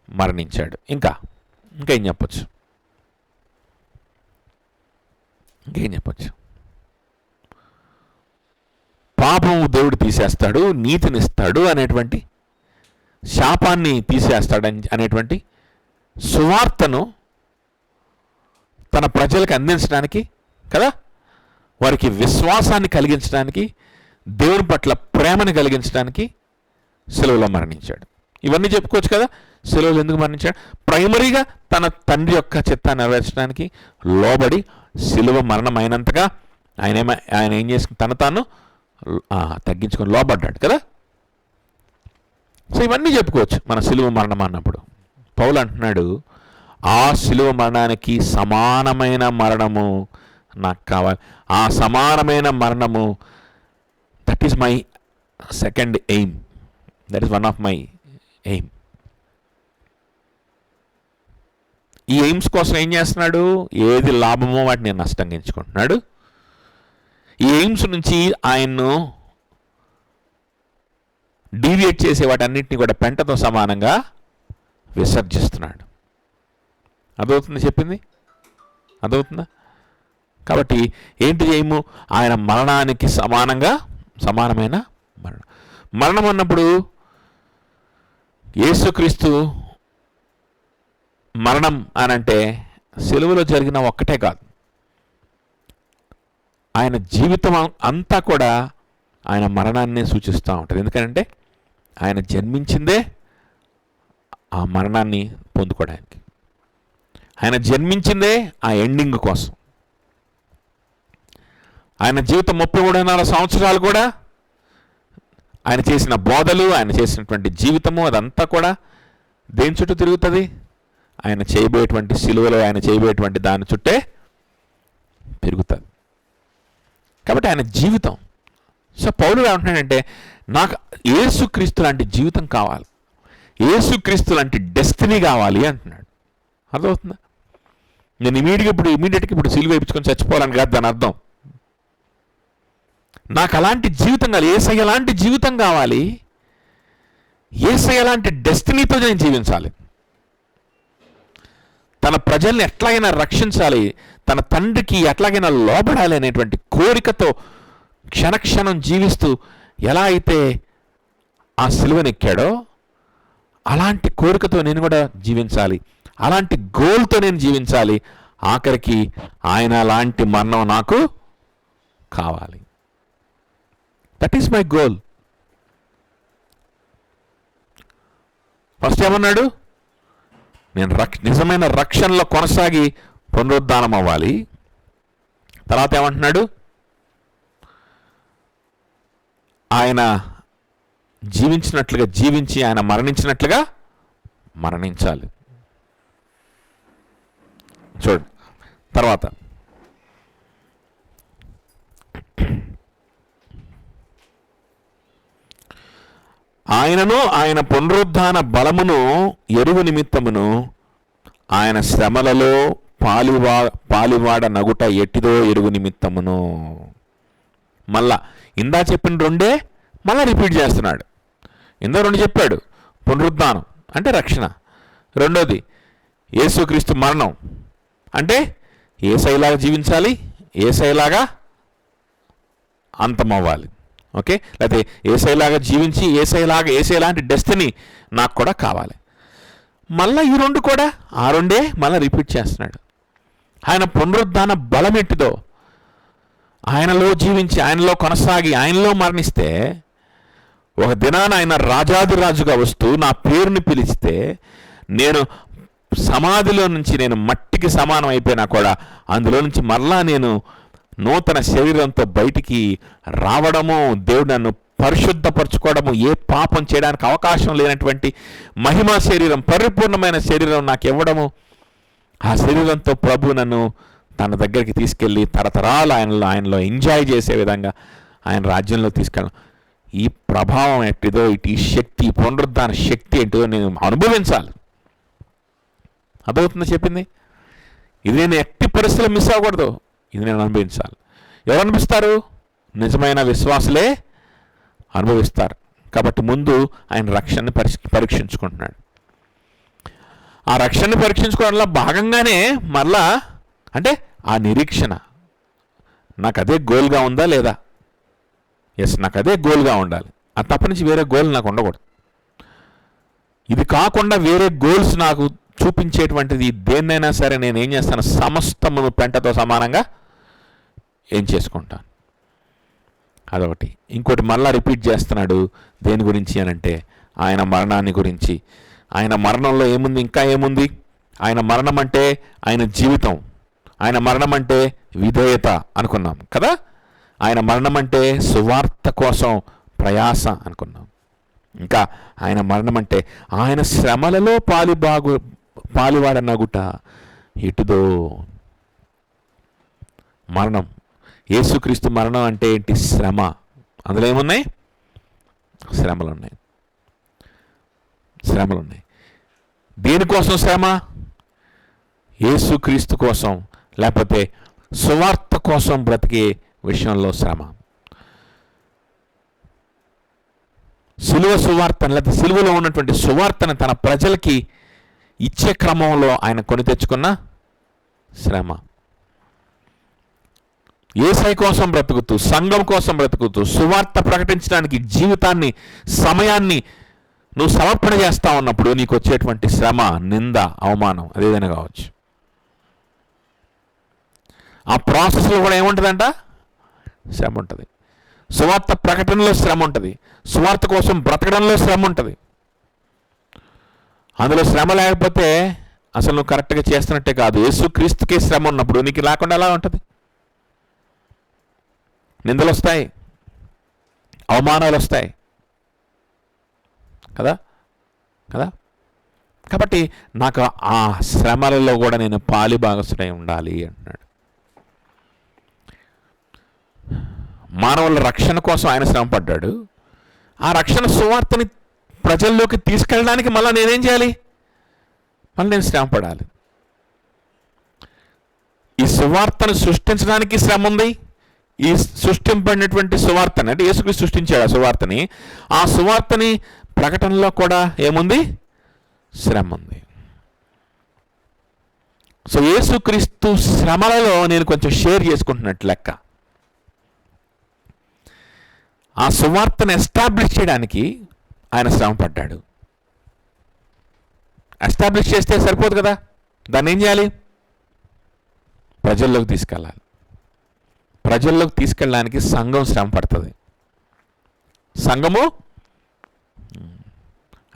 Speaker 1: మరణించాడు. ఇంకా ఏం చెప్పొచ్చు? ఇంకేం చెప్పొచ్చు? పాపము దేవుడు తీసేస్తాడు, నీతినిస్తాడు అనేటువంటి, శాపాన్ని తీసేస్తాడు అనేటువంటి సువార్తను తన ప్రజలకు అందించడానికి కదా, వారికి విశ్వాసాన్ని కలిగించడానికి, దేవుని పట్ల ప్రేమను కలిగించడానికి సిలువలో మరణించాడు. ఇవన్నీ చెప్పుకోవచ్చు కదా. సిలువలో ఎందుకు మరణించాడు? ప్రైమరీగా తన తండ్రి యొక్క చిత్తాన్ని నెరవేర్చడానికి లోబడి సిలువ మరణం అయినంతగా ఆయన ఏం చేసుకుని తాను తగ్గించుకొని లోబడ్డాడు కదా. సో ఇవన్నీ చెప్పుకోవచ్చు మన సిలువ మరణం అన్నప్పుడు. పౌలు అంటున్నాడు, ఆ సిలువ మరణానికి సమానమైన మరణము నాకు కావాలి. ఆ సమానమైన మరణము, that is my second aim, that is one of my aim. ఈ ఎయిమ్స్ కోసం ఏం చేస్తున్నాడు? ఏది లాభమో వాటిని నష్టంగా ఎంచుకుంటున్నాడు. ఈ ఎయిమ్స్ నుంచి ఆయన్ను డీవియేట్ చేసే వాటన్నిటిని కూడా పెంటతో సమానంగా విసర్జిస్తున్నాడు. అదవుతుంది చెప్పింది? అదవుతుందా? కాబట్టి ఏంటి చేయము? ఆయన మరణానికి సమానమైన మరణం అన్నప్పుడు యేసుక్రీస్తు మరణం అనంటే సిలువలో జరిగిన ఒక్కటే కాదు, ఆయన జీవితం అంతా కూడా ఆయన మరణాన్ని సూచిస్తూ ఉంటుంది. ఎందుకంటే ఆయన జన్మించిందే ఆ మరణాన్ని పొందుకోవడానికి, ఆయన జన్మించిందే ఆ ఎండింగ్ కోసం. ఆయన జీవితం 33 సంవత్సరాలు కూడా ఆయన చేసిన బోధలు, ఆయన చేసినటువంటి జీవితము అదంతా కూడా దేని చుట్టూ తిరుగుతుంది? ఆయన చేయబోయేటువంటి సిలువలో ఆయన చేయబోయేటువంటి దాని చుట్టే పెరుగుతుంది. కాబట్టి ఆయన జీవితం. సో పౌలు ఏమంటున్నాడంటే, నాకు యేసుక్రీస్తు లాంటి జీవితం కావాలి, యేసుక్రీస్తు లాంటి డెస్టినీ కావాలి అంటున్నాడు. అర్థమవుతుందా? నేను ఇమీడియట్గా ఇప్పుడు సిలువ వేయించుకొని చచ్చిపోవాలని కాదు దాని అర్థం. నాకు అలాంటి జీవితం కావాలి, యేసయ్య లాంటి జీవితం కావాలి, యేసయ్య లాంటి డెస్టినీతో నేను జీవించాలి, తన ప్రజల్ని ఎట్లాగైనా రక్షించాలి, తన తండ్రికి ఎట్లాగైనా లోబడాలి అనేటువంటి కోరికతో క్షణక్షణం జీవిస్తూ ఎలా అయితే ఆ సిలువనెక్కాడో అలాంటి కోరికతో నేను కూడా జీవించాలి, అలాంటి గోల్తో నేను జీవించాలి. ఆఖరికి ఆయన లాంటి మరణం నాకు కావాలి. That is my goal. First ఏమన్నాడు? నేను నిజమైన రక్షణలో కొనసాగి పునరుద్ధానం అవ్వాలి. తర్వాత ఏమంటున్నాడు? ఆయన జీవించినట్లుగా జీవించి ఆయన మరణించినట్లుగా మరణించాలి. చూడండి తర్వాత, ఆయనను ఆయన పునరుద్ధాన బలమును ఎరువు నిమిత్తమును ఆయన శ్రమలలో పాలివాడ నగుట ఎట్టిదో ఎరువు నిమిత్తమును. మళ్ళా ఇందా చెప్పిన రెండే మళ్ళా రిపీట్ చేస్తున్నాడు. ఇందా రెండు చెప్పాడు, పునరుద్ధానం అంటే రక్షణ, రెండోది యేసుక్రీస్తు మరణం అంటే యేసయ్యలాగా జీవించాలి, యేసయ్యలాగా అంతమవ్వాలి. ఓకే, లేకపోతే యేసయ్యలాగా జీవించి యేసయ్యలాంటి డెస్టినీ నాకు కూడా కావాలి. మళ్ళీ ఈ రెండు కూడా ఆ రెండే మళ్ళీ రిపీట్ చేస్తున్నాడు. ఆయన పునరుద్ధాన బలం ఎట్టిదో, ఆయనలో జీవించి ఆయనలో కొనసాగి ఆయనలో మరణిస్తే ఒక దినాన ఆయన రాజాదిరాజుగా వస్తూ నా పేరుని పిలిస్తే నేను సమాధిలో నుంచి నేను మట్టికి సమానం అయిపోయినా కూడా అందులో నుంచి మరలా నేను నూతన శరీరంతో బయటికి రావడము, దేవుడు నన్ను పరిశుద్ధపరచుకోవడము, ఏ పాపం చేయడానికి అవకాశం లేనటువంటి మహిమా శరీరం, పరిపూర్ణమైన శరీరం నాకు ఇవ్వడము, ఆ శరీరంతో ప్రభు నన్ను తన దగ్గరికి తీసుకెళ్ళి తరతరాలు ఆయనలో ఎంజాయ్ చేసే విధంగా ఆయన రాజ్యంలో తీసుకెళ్ళడం, ఈ ప్రభావం ఎట్టిదో, ఈ శక్తి, పునరుద్ధాన శక్తి ఏంటిదో నేను అనుభవించాలి. అర్థమవుతుందో చెప్పింది? ఇది నేను ఎట్టి పరిస్థితుల్లో మిస్ అవ్వకూడదు, ఇది నేను అనుభవించాలి. ఎవరు అనిపిస్తారు? నిజమైన విశ్వాసులే అనుభవిస్తారు. కాబట్టి ముందు ఆయన రక్షణని పరీక్షించుకుంటున్నాడు. ఆ రక్షణని పరీక్షించుకోవడంలో భాగంగానే మరలా అంటే ఆ నిరీక్షణ, నాకు అదే గోల్గా ఉందా లేదా? ఎస్, నాకు అదే గోల్గా ఉండాలి. అది తప్ప నుంచి వేరే గోల్ నాకు ఉండకూడదు. ఇది కాకుండా వేరే గోల్స్ నాకు చూపించేటువంటిది దేన్నైనా సరే నేను ఏం చేస్తాను? సమస్తమును పెంటతో సమానంగా ఏం చేసుకుంటాను. అదొకటి. ఇంకోటి మళ్ళా రిపీట్ చేస్తున్నాడు. దేని గురించి అనంటే ఆయన మరణాన్ని గురించి. ఆయన మరణంలో ఏముంది, ఇంకా ఏముంది? ఆయన మరణం అంటే ఆయన జీవితం, ఆయన మరణం అంటే విధేయత అనుకున్నాం కదా. ఆయన మరణం అంటే సువార్త కోసం ప్రయాస అనుకున్నాం. ఇంకా ఆయన మరణం అంటే ఆయన శ్రమలలో పాలివాడనగుట ఎటుదో. మరణం, యేసుక్రీస్తు మరణం అంటే ఏంటి? శ్రమ. అందులో ఏమున్నాయి? శ్రమలు ఉన్నాయి. దేనికోసం శ్రమ? యేసుక్రీస్తు కోసం, లేకపోతే సువార్త కోసం బ్రతికే విషయంలో శ్రమ. సిలువ సువార్తను, లేకపోతే సిలువలో ఉన్నటువంటి సువార్తను తన ప్రజలకి ఇచ్చే క్రమంలో ఆయన కొని తెచ్చుకున్న శ్రమ. యేసయ్య కోసం బ్రతుకుతూ, సంఘం కోసం బ్రతుకుతూ, సువార్త ప్రకటించడానికి జీవితాన్ని, సమయాన్ని నువ్వు సమర్పణ చేస్తా ఉన్నప్పుడు నీకు వచ్చేటువంటి శ్రమ, నింద, అవమానం అదేదైనా కావచ్చు. ఆ ప్రాసెస్లో కూడా ఏముంటుందంట? శ్రమ ఉంటుంది. సువార్త ప్రకటనలో శ్రమ ఉంటుంది, సువార్త కోసం బ్రతకడంలో శ్రమ ఉంటుంది. అందులో శ్రమ లేకపోతే అసలు నువ్వు కరెక్ట్గా చేస్తున్నట్టే కాదు. యేసుక్రీస్తుకే శ్రమ ఉన్నప్పుడు నీకు లేకుండా ఎలా ఉంటుంది? నిందలు వస్తాయి, అవమానాలు వస్తాయి కదా. కాబట్టి నాకు ఆ శ్రమలలో కూడా నేను పాలిభాగస్తుడై ఉండాలి అంటున్నాడు. మానవుల రక్షణ కోసం ఆయన శ్రమ పడ్డాడు. ఆ రక్షణ సువార్తని ప్రజల్లోకి తీసుకెళ్ళడానికి మళ్ళీ నేనేం చేయాలి? మళ్ళీ నేను శ్రమ పడాలి. ఈ సువార్తను సృష్టించడానికి శ్రమ ఉంది. ఈ సృష్టింపడినటువంటి సువార్తని, అంటే యేసుక్రీస్తు సృష్టించాడు ఆ సువార్తని, ఆ సువార్తని ప్రకటనలో కూడా ఏముంది? శ్రమ ఉంది. సో యేసుక్రీస్తు శ్రమలలో నేను కొంచెం షేర్ చేసుకుంటున్నట్టు లెక్క. ఆ సువార్తను ఎస్టాబ్లిష్ చేయడానికి ఆయన శ్రమ పడ్డాడు. ఎస్టాబ్లిష్ చేస్తే సరిపోదు కదా, దాన్ని ఏం చేయాలి? ప్రజల్లోకి తీసుకెళ్ళాలి. ప్రజల్లోకి తీసుకెళ్ళడానికి సంఘం శ్రమ పడుతుంది. సంఘము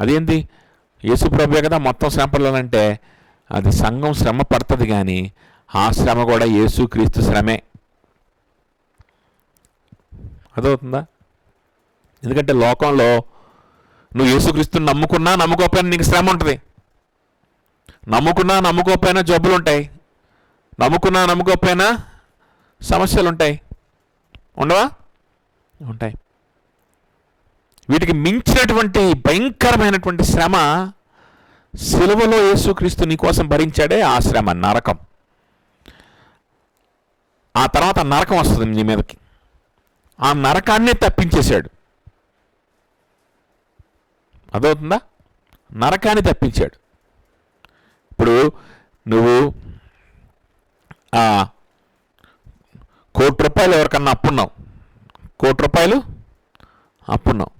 Speaker 1: అదేంటి? యేసుప్రభువే కదా మొత్తం శ్రమ పడాలంటే అది సంఘం శ్రమ పడుతుంది, కానీ ఆ శ్రమ కూడా యేసుక్రీస్తు శ్రమే. అదవుతుందా? ఎందుకంటే లోకంలో నువ్వు యేసుక్రీస్తుని నమ్ముకున్నా నమ్ముకోకపోయినా నీకు శ్రమ ఉంటుంది. నమ్ముకున్నా నమ్ముకోకపోయినా జబ్బులు ఉంటాయి. నమ్ముకున్నా నమ్ముకోకపోయినా సమస్యలు ఉంటాయి. ఉండవా? ఉంటాయి. వీటికి మించినటువంటి భయంకరమైనటువంటి శ్రమ సిలువలో యేసుక్రీస్తు నీ కోసం భరించాడే ఆ శ్రమ, నరకం. ఆ తర్వాత నరకం వస్తుంది నీ మీదకి. ఆ నరకాన్నే తప్పించేశాడు. అదవుతుందా? నరకాన్ని తప్పించాడు. ఇప్పుడు నువ్వు ₹1,00,00,000 ఎవరికన్నా అప్పున్నావు, ₹1,00,00,000 అప్పున్నావు,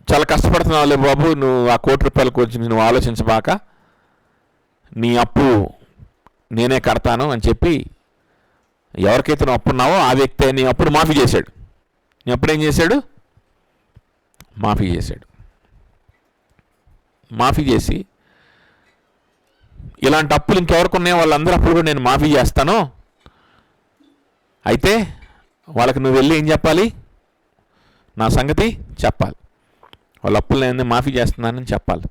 Speaker 1: చాలా కష్టపడుతున్నావులే బాబు, నువ్వు ఆ ₹1,00,00,000 గురించి నువ్వు ఆలోచించబాక, నీ అప్పు నేనే కడతాను అని చెప్పి ఎవరికైతే నువ్వు అప్పున్నావో ఆ వ్యక్తి నీ అప్పుడు మాఫీ చేశాడు. నీ అప్పుడు ఏం చేశాడు? మాఫీ చేశాడు. మాఫీ చేసి ఇలాంటి అప్పులు ఇంకెవరికి ఉన్నాయో వాళ్ళందరూ అప్పులు కూడా నేను మాఫీ చేస్తాను, అయితే వాళ్ళకి నువ్వు వెళ్ళి ఏం చెప్పాలి? నా సంగతి చెప్పాలి. వాళ్ళ అప్పులు నేను మాఫీ చేస్తున్నానని చెప్పాలి.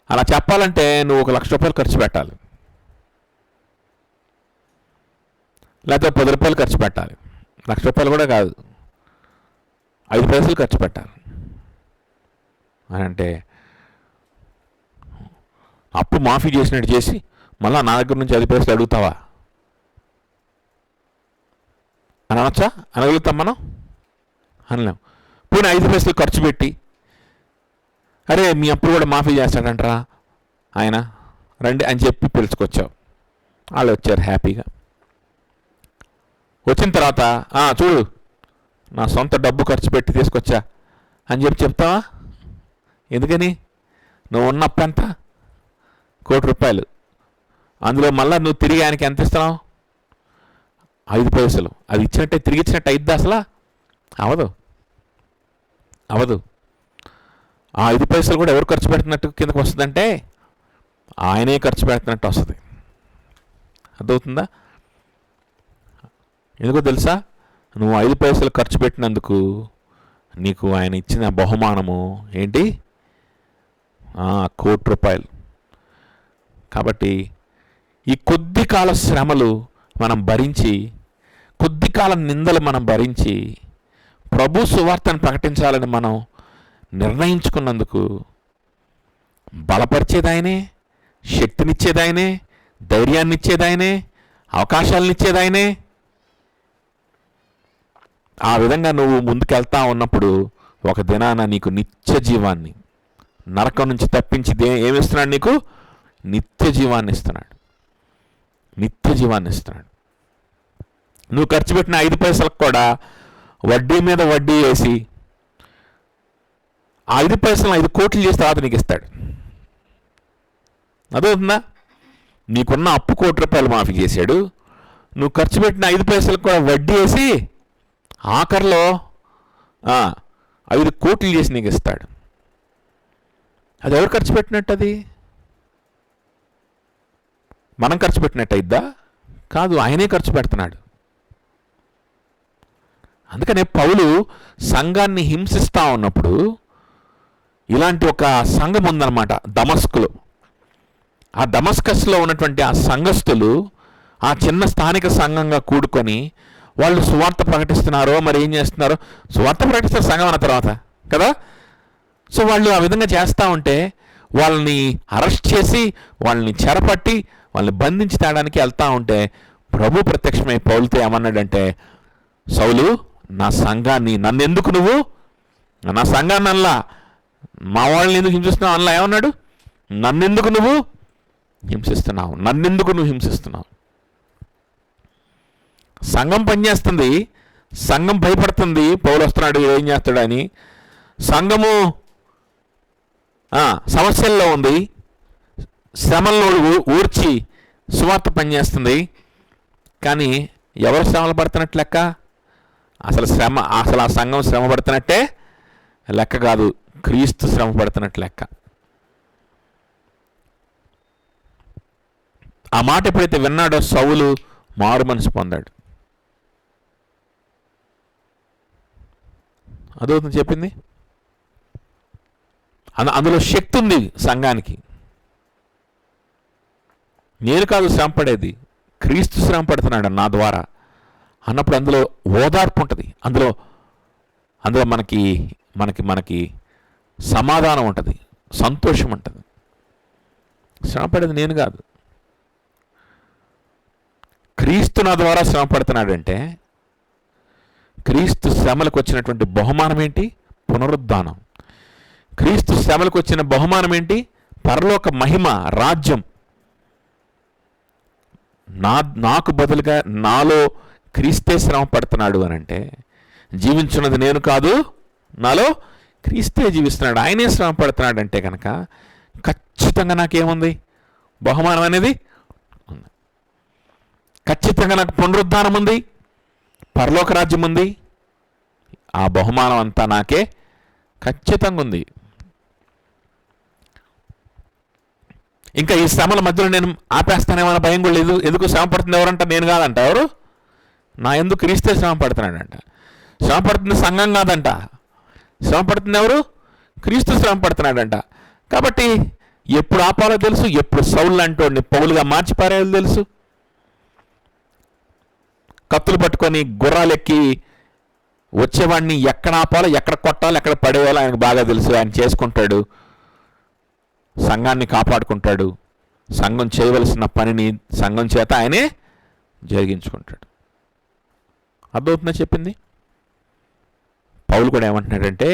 Speaker 1: అలా చెప్పాలంటే నువ్వు ₹1,00,000 ఖర్చు పెట్టాలి, లేకపోతే ₹10 ఖర్చు పెట్టాలి. ₹1,00,000 కూడా కాదు, 5 పైసలు ఖర్చు పెట్టాలి. అని అంటే అప్పు మాఫీ చేసినట్టు చేసి మళ్ళీ నా దగ్గర నుంచి 5 పైసలు అడుగుతావా అని అనొచ్చా? అనగలుగుతాం మనం? అనలేం. పోనీ 5 పైసలు ఖర్చు పెట్టి, అరే మీ అప్పుడు కూడా మాఫీ చేస్తాడంటరా ఆయన, రండి అని చెప్పి పిలుచుకొచ్చావు. వాళ్ళు వచ్చారు హ్యాపీగా. వచ్చిన తర్వాత చూడు నా సొంత డబ్బు ఖర్చు పెట్టి తీసుకొచ్చా అని చెప్పి చెప్తావా? ఎందుకని? నువ్వు ఉన్న అప్పు ఎంత? ₹1,00,00,000. అందులో మళ్ళీ నువ్వు తిరిగి ఆయనకి ఎంత ఇస్తున్నావు? 5 పైసలు. అది ఇచ్చినట్టే తిరిగి ఇచ్చినట్టు అయిద్దా అసలు? అవదు, అవదు. ఆ 5 పైసలు కూడా ఎవరు ఖర్చు పెడుతున్నట్టు కిందకు వస్తుందంటే ఆయనే ఖర్చు పెడుతున్నట్టు వస్తుంది. అర్థమవుతుందా? ఎందుకో తెలుసా? నువ్వు 5 పైసలు ఖర్చు పెట్టినందుకు నీకు ఆయన ఇచ్చిన బహుమానము ఏంటి? ₹1,00,00,000. కాబట్టి ఈ కొద్ది కాల శ్రమలు మనం భరించి, కొద్ది కాలం నిందలు మనం భరించి ప్రభు సువార్తను ప్రకటించాలని మనం నిర్ణయించుకున్నందుకు బలపరిచేదాయనే, శక్తినిచ్చేదాయనే, ధైర్యాన్ని ఇచ్చేదాయనే, అవకాశాలను ఇచ్చేదాయనే. ఆ విధంగా నువ్వు ముందుకెళ్తా ఉన్నప్పుడు ఒక దినాన నీకు నిత్య జీవాన్ని, నరకం నుంచి తప్పించి ఏమిస్తున్నాడు? నీకు నిత్య జీవాన్ని ఇస్తున్నాడు. నిత్య జీవాన్ని ఇస్తున్నాడు. నువ్వు ఖర్చు పెట్టిన 5 పైసలకు కూడా వడ్డీ మీద వడ్డీ వేసి 5 పైసలు 5 కోట్లు చేసి తర్వాత నీకు ఇస్తాడు. అదవుతుందా? నీకున్న అప్పు ₹1,00,00,000 మాఫీ చేశాడు. నువ్వు ఖర్చు పెట్టిన 5 పైసలకు కూడా వడ్డీ వేసి ఆఖరిలో 5 కోట్లు చేసి నీకు ఇస్తాడు. అది ఎవరు ఖర్చు పెట్టినట్టు? అది మనం ఖర్చు పెట్టినట్టు అయిద్దా? కాదు, ఆయనే ఖర్చు పెడుతున్నాడు. అందుకనే పౌలు సంఘాన్ని హింసిస్తూ ఉన్నప్పుడు, ఇలాంటి ఒక సంఘం ఉందన్నమాట దమస్కులో. ఆ దమస్కస్లో ఉన్నటువంటి ఆ సంఘస్థులు ఆ చిన్న స్థానిక సంఘంగా కూడుకొని వాళ్ళు సువార్త ప్రకటిస్తున్నారో మరి ఏం చేస్తున్నారో, సువార్త ప్రకటిస్తారు సంఘం అన్న తర్వాత కదా. సో వాళ్ళు ఆ విధంగా చేస్తూ ఉంటే వాళ్ళని అరెస్ట్ చేసి వాళ్ళని చెరపట్టి వాళ్ళని బంధించి తేడానికి వెళ్తూ ఉంటే ప్రభు ప్రత్యక్షమై పౌలుతో ఏమన్నాడంటే, సౌలు నా సంఘాన్ని నన్నెందుకు నువ్వు, నా సంఘాన్ని అనలా, మా వాళ్ళని ఎందుకు హింసిస్తున్నావు అనలా, ఏమన్నాడు, నన్నెందుకు నువ్వు హింసిస్తున్నావు, నన్నెందుకు నువ్వు హింసిస్తున్నావు. సంఘం పనిచేస్తుంది, సంఘం భయపడుతుంది పౌలు వస్తున్నాడు ఏం చేస్తాడు అని, సంఘము సమస్యల్లో ఉంది, శ్రమల్లో ఊర్చి సువార్త పనిచేస్తుంది. కానీ ఎవరు శ్రమలు పడుతున్నట్టు లెక్క, అసలు ఆ సంఘం శ్రమ పడుతున్నట్టే లెక్క కాదు, క్రీస్తు శ్రమ పడుతున్నట్టు లెక్క. ఆ మాట ఎప్పుడైతే విన్నాడో సౌలు మారు మనసు పొందాడు. అదవుతుంది చెప్పింది. అందులో శక్తి ఉంది సంఘానికి. నేను కాదు శ్రమ పడేది, క్రీస్తు శ్రమ పడుతున్నాడు నా ద్వారా అన్నప్పుడు అందులో ఓదార్పు ఉంటుంది, అందులో మనకి మనకి మనకి సమాధానం ఉంటుంది, సంతోషం ఉంటుంది. శ్రమ పడేది నేను కాదు, క్రీస్తు నా ద్వారా శ్రమ పడుతున్నాడంటే క్రీస్తు శ్రమలకు వచ్చినటువంటి బహుమానం ఏంటి, పునరుద్ధానం. క్రీస్తు శ్రమలకు వచ్చిన బహుమానం ఏంటి, పరలోక మహిమ, రాజ్యం. నాకు బదులుగా నాలో క్రీస్తే శ్రమ పడుతున్నాడు అని అంటే జీవించున్నది నేను కాదు, నాలో క్రీస్తే జీవిస్తున్నాడు, ఆయనే శ్రమ పడుతున్నాడు అంటే కనుక ఖచ్చితంగా నాకేముంది, బహుమానం అనేది ఉంది. ఖచ్చితంగా నాకు పునరుద్ధానం ఉంది, పరలోక రాజ్యం ఉంది. ఆ బహుమానం అంతా నాకే ఖచ్చితంగా ఉంది. ఇంకా ఈ శ్రమల మధ్యలో నేను ఆపేస్తానేమన్న భయం కూడా లేదు. ఎందుకు శ్రమ పడుతుంది ఎవరంట, నేను కాదంట. ఎవరు, నా ఎందుకు క్రీస్తే శ్రమ పడుతున్నాడంట. శ్రమ పడుతుంది సంఘం కాదంట, శ్రమ పడుతుంది ఎవరు, క్రీస్తు శ్రమ పడుతున్నాడంట. కాబట్టి ఎప్పుడు ఆపాలో తెలుసు, ఎప్పుడు సౌలు అంటోడిని పౌలుగా మార్చిపారేయాలో తెలుసు. కత్తులు పట్టుకొని గుర్రాలు ఎక్కి వచ్చేవాడిని ఎక్కడ ఆపాలో, ఎక్కడ కొట్టాలో, ఎక్కడ పడేయాలో ఆయనకు బాగా తెలుసు. ఆయన చేసుకుంటాడు, సంఘాన్ని కాపాడుకుంటాడు, సంఘం చేయవలసిన పనిని సంఘం చేత ఆయనే జరిగించుకుంటాడు. అర్థమవుతుందా చెప్పింది. పౌలు కూడా ఏమంటున్నాడంటే,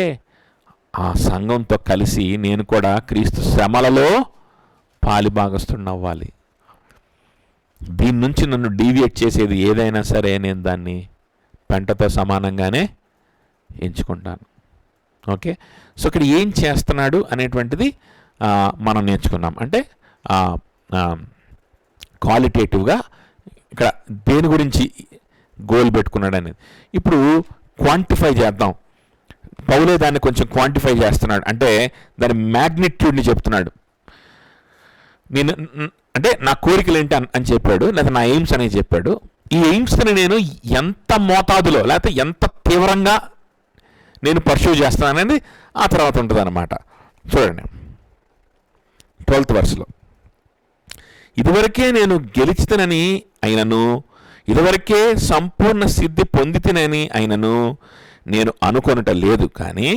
Speaker 1: ఆ సంఘంతో కలిసి నేను కూడా క్రీస్తు శ్రమలలో పాలిభాగస్తున్నవ్వాలి. దీని నుంచి నన్ను డీవియేట్ చేసేది ఏదైనా సరే నేను దాన్ని పెంటతో సమానంగానే ఎంచుకుంటాను. ఓకే, సో ఇక్కడ ఏం చేస్తున్నాడు అనేటువంటిది మనం నేర్చుకున్నాం. అంటే క్వాలిటేటివ్గా ఇక్కడ దేని గురించి గోల్ పెట్టుకున్నాడు అనేది. ఇప్పుడు క్వాంటిఫై చేద్దాం. పౌలే దాన్ని కొంచెం క్వాంటిఫై చేస్తున్నాడు, అంటే దాని మ్యాగ్నిట్యూడ్ని చెప్తున్నాడు. నేను అంటే నా కోరికలు ఏంటి అని చెప్పాడు, లేదా నా ఎయిమ్స్ అనేది చెప్పాడు. ఈ ఎయిమ్స్ని నేను ఎంత మోతాదులో లేకపోతే ఎంత తీవ్రంగా నేను పర్సూ చేస్తాననేది ఆ తర్వాత ఉంటుంది అన్నమాట. చూడండి 12th verseలో, ఇదివరకే నేను గెలిచితనని అయినను, ఇదివరకే సంపూర్ణ సిద్ధి పొందితినని అయినను నేను అనుకొనుట లేదు. కానీ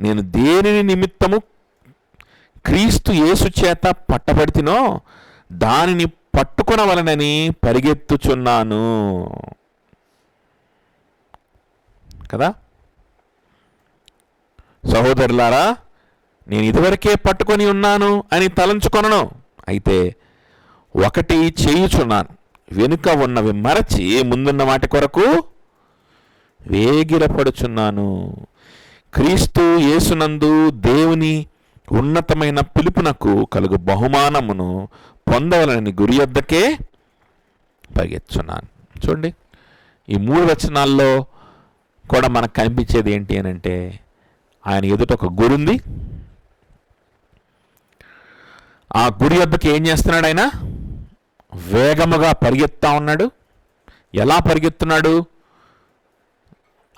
Speaker 1: నేను దేనిని నిమిత్తము క్రీస్తు యేసు చేత పట్టబడితినో దానిని పట్టుకొనవలనని పరిగెత్తుచున్నాను కదా. సహోదరులారా, నేను ఇదివరకే పట్టుకొని ఉన్నాను అని తలంచుకొనను. అయితే ఒకటి చేయుచున్నాను, వెనుక ఉన్నవి మరచి ముందున్న వాటి కొరకు వేగిరపడుచున్నాను. క్రీస్తు యేసునందు దేవుని ఉన్నతమైన పిలుపునకు కలుగు బహుమానమును పొందవలని గురి యొద్దకే పరిగెత్తుచున్నాను. చూడండి, ఈ 3 వచనాల్లో కూడా మనకు కనిపించేది ఏంటి అని అంటే, ఆయన ఎదుట ఒక గురి ఉంది. ఆ గురి యొద్దకి ఏం చేస్తున్నాడు, ఆయన వేగముగా పరిగెత్తా ఉన్నాడు. ఎలా పరిగెత్తున్నాడు,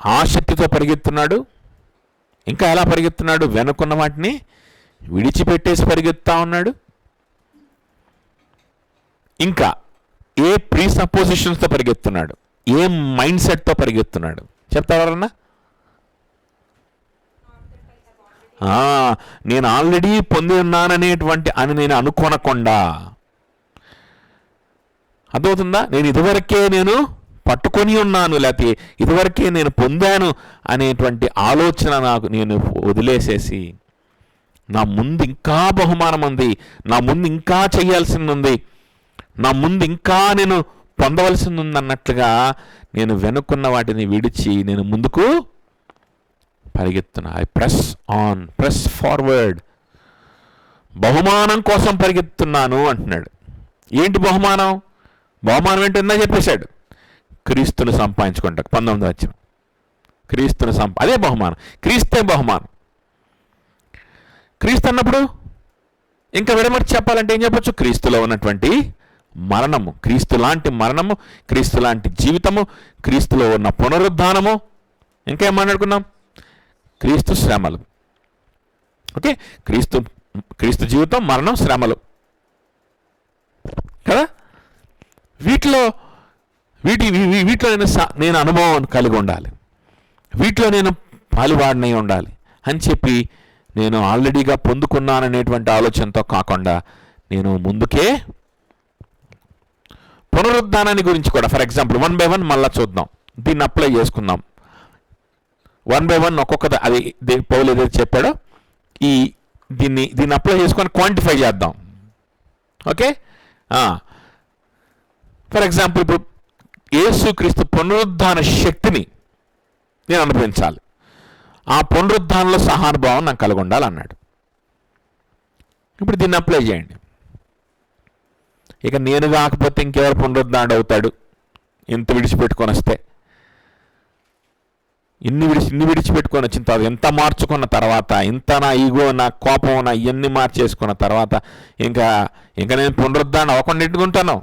Speaker 1: ఆసక్తితో పరిగెత్తున్నాడు. ఇంకా ఎలా పరిగెత్తున్నాడు, వెనుకున్న వాటిని విడిచిపెట్టేసి పరిగెత్తా ఉన్నాడు. ఇంకా ఏ ప్రీసపోజిషన్స్తో పరిగెత్తున్నాడు, ఏ మైండ్ సెట్తో పరిగెత్తున్నాడు చెప్తావారన్నా? నేను ఆల్రెడీ పొంది ఉన్నాననేటువంటి అని నేను అనుకోనకుండా, అర్థమవుతుందా? నేను ఇదివరకే నేను పట్టుకొని ఉన్నాను, లేకపోతే ఇదివరకే నేను పొందాను అనేటువంటి ఆలోచన నాకు నేను వదిలేసేసి, నా ముందు ఇంకా బహుమానం ఉంది, నా ముందు ఇంకా చేయాల్సింది ఉంది, నా ముందు ఇంకా నేను పొందవలసింది ఉంది అన్నట్లుగా నేను వెనుకున్న వాటిని విడిచి నేను ముందుకు పరిగెత్తున్నా. I press on, press forward. బహుమానం కోసం పరిగెత్తున్నాను అంటున్నాడు. ఏంటి బహుమానం? బహుమానం ఏంటన్నా చెప్పేశాడు. క్రీస్తుని సంపాదించుకుంటా 19వ వచనం. క్రీస్తుని అదే బహుమానం. క్రీస్తే బహుమానం. క్రీస్తు అన్నప్పుడు ఇంకా విడమర్చి చెప్పాలంటే ఏం చెప్పొచ్చు? క్రీస్తులో ఉన్నటువంటి మరణము, క్రీస్తు లాంటి మరణము, క్రీస్తు లాంటి జీవితము, క్రీస్తులో ఉన్న పునరుద్ధానము, ఇంకేం మాట్లాడుకున్నాం? క్రీస్తు శ్రమలు. ఓకే, క్రీస్తు జీవితం, మరణం, శ్రమలు కదా. వీటిలో నేను అనుభవం కలిగి ఉండాలి, వీటిలో నేను పాలువాడినై ఉండాలి అని చెప్పి నేను ఆల్రెడీగా పొందుకున్నాననేటువంటి ఆలోచనతో కాకుండా నేను ముందుకే పునరుద్ధానాన్ని గురించి కూడా, ఫర్ ఎగ్జాంపుల్ 1 by 1 మళ్ళా చూద్దాం, దీన్ని అప్లై చేసుకుందాం. 1 by 1 ఒక్కొక్కది, అది పౌలు ఏదైతే చెప్పాడో దీన్ని అప్లై చేసుకొని క్వాంటిఫై చేద్దాం. ఓకే, ఫర్ ఎగ్జాంపుల్ ఇప్పుడు యేసుక్రీస్తు పునరుద్ధాన శక్తిని నేను అనుభవించాలి, ఆ పునరుద్ధానంలో సహానుభావం నాకు కలిగి ఉండాలి అన్నాడు. ఇప్పుడు దీన్ని అప్లై చేయండి. ఇక నేను కాకపోతే ఇంకెవరు పునరుద్ధానుడు అవుతాడు? ఇంత విడిచిపెట్టుకొని వస్తే, ఇన్ని విడిచిపెట్టుకొని వచ్చిన తర్వాత, ఎంత మార్చుకున్న తర్వాత, ఇంత నా ఈగో, నా కోపం, నా ఇవన్నీ మార్చేసుకున్న తర్వాత ఇంకా నేను పునరుద్ధానం అవ్వకుండా ఎట్టుకుంటాను.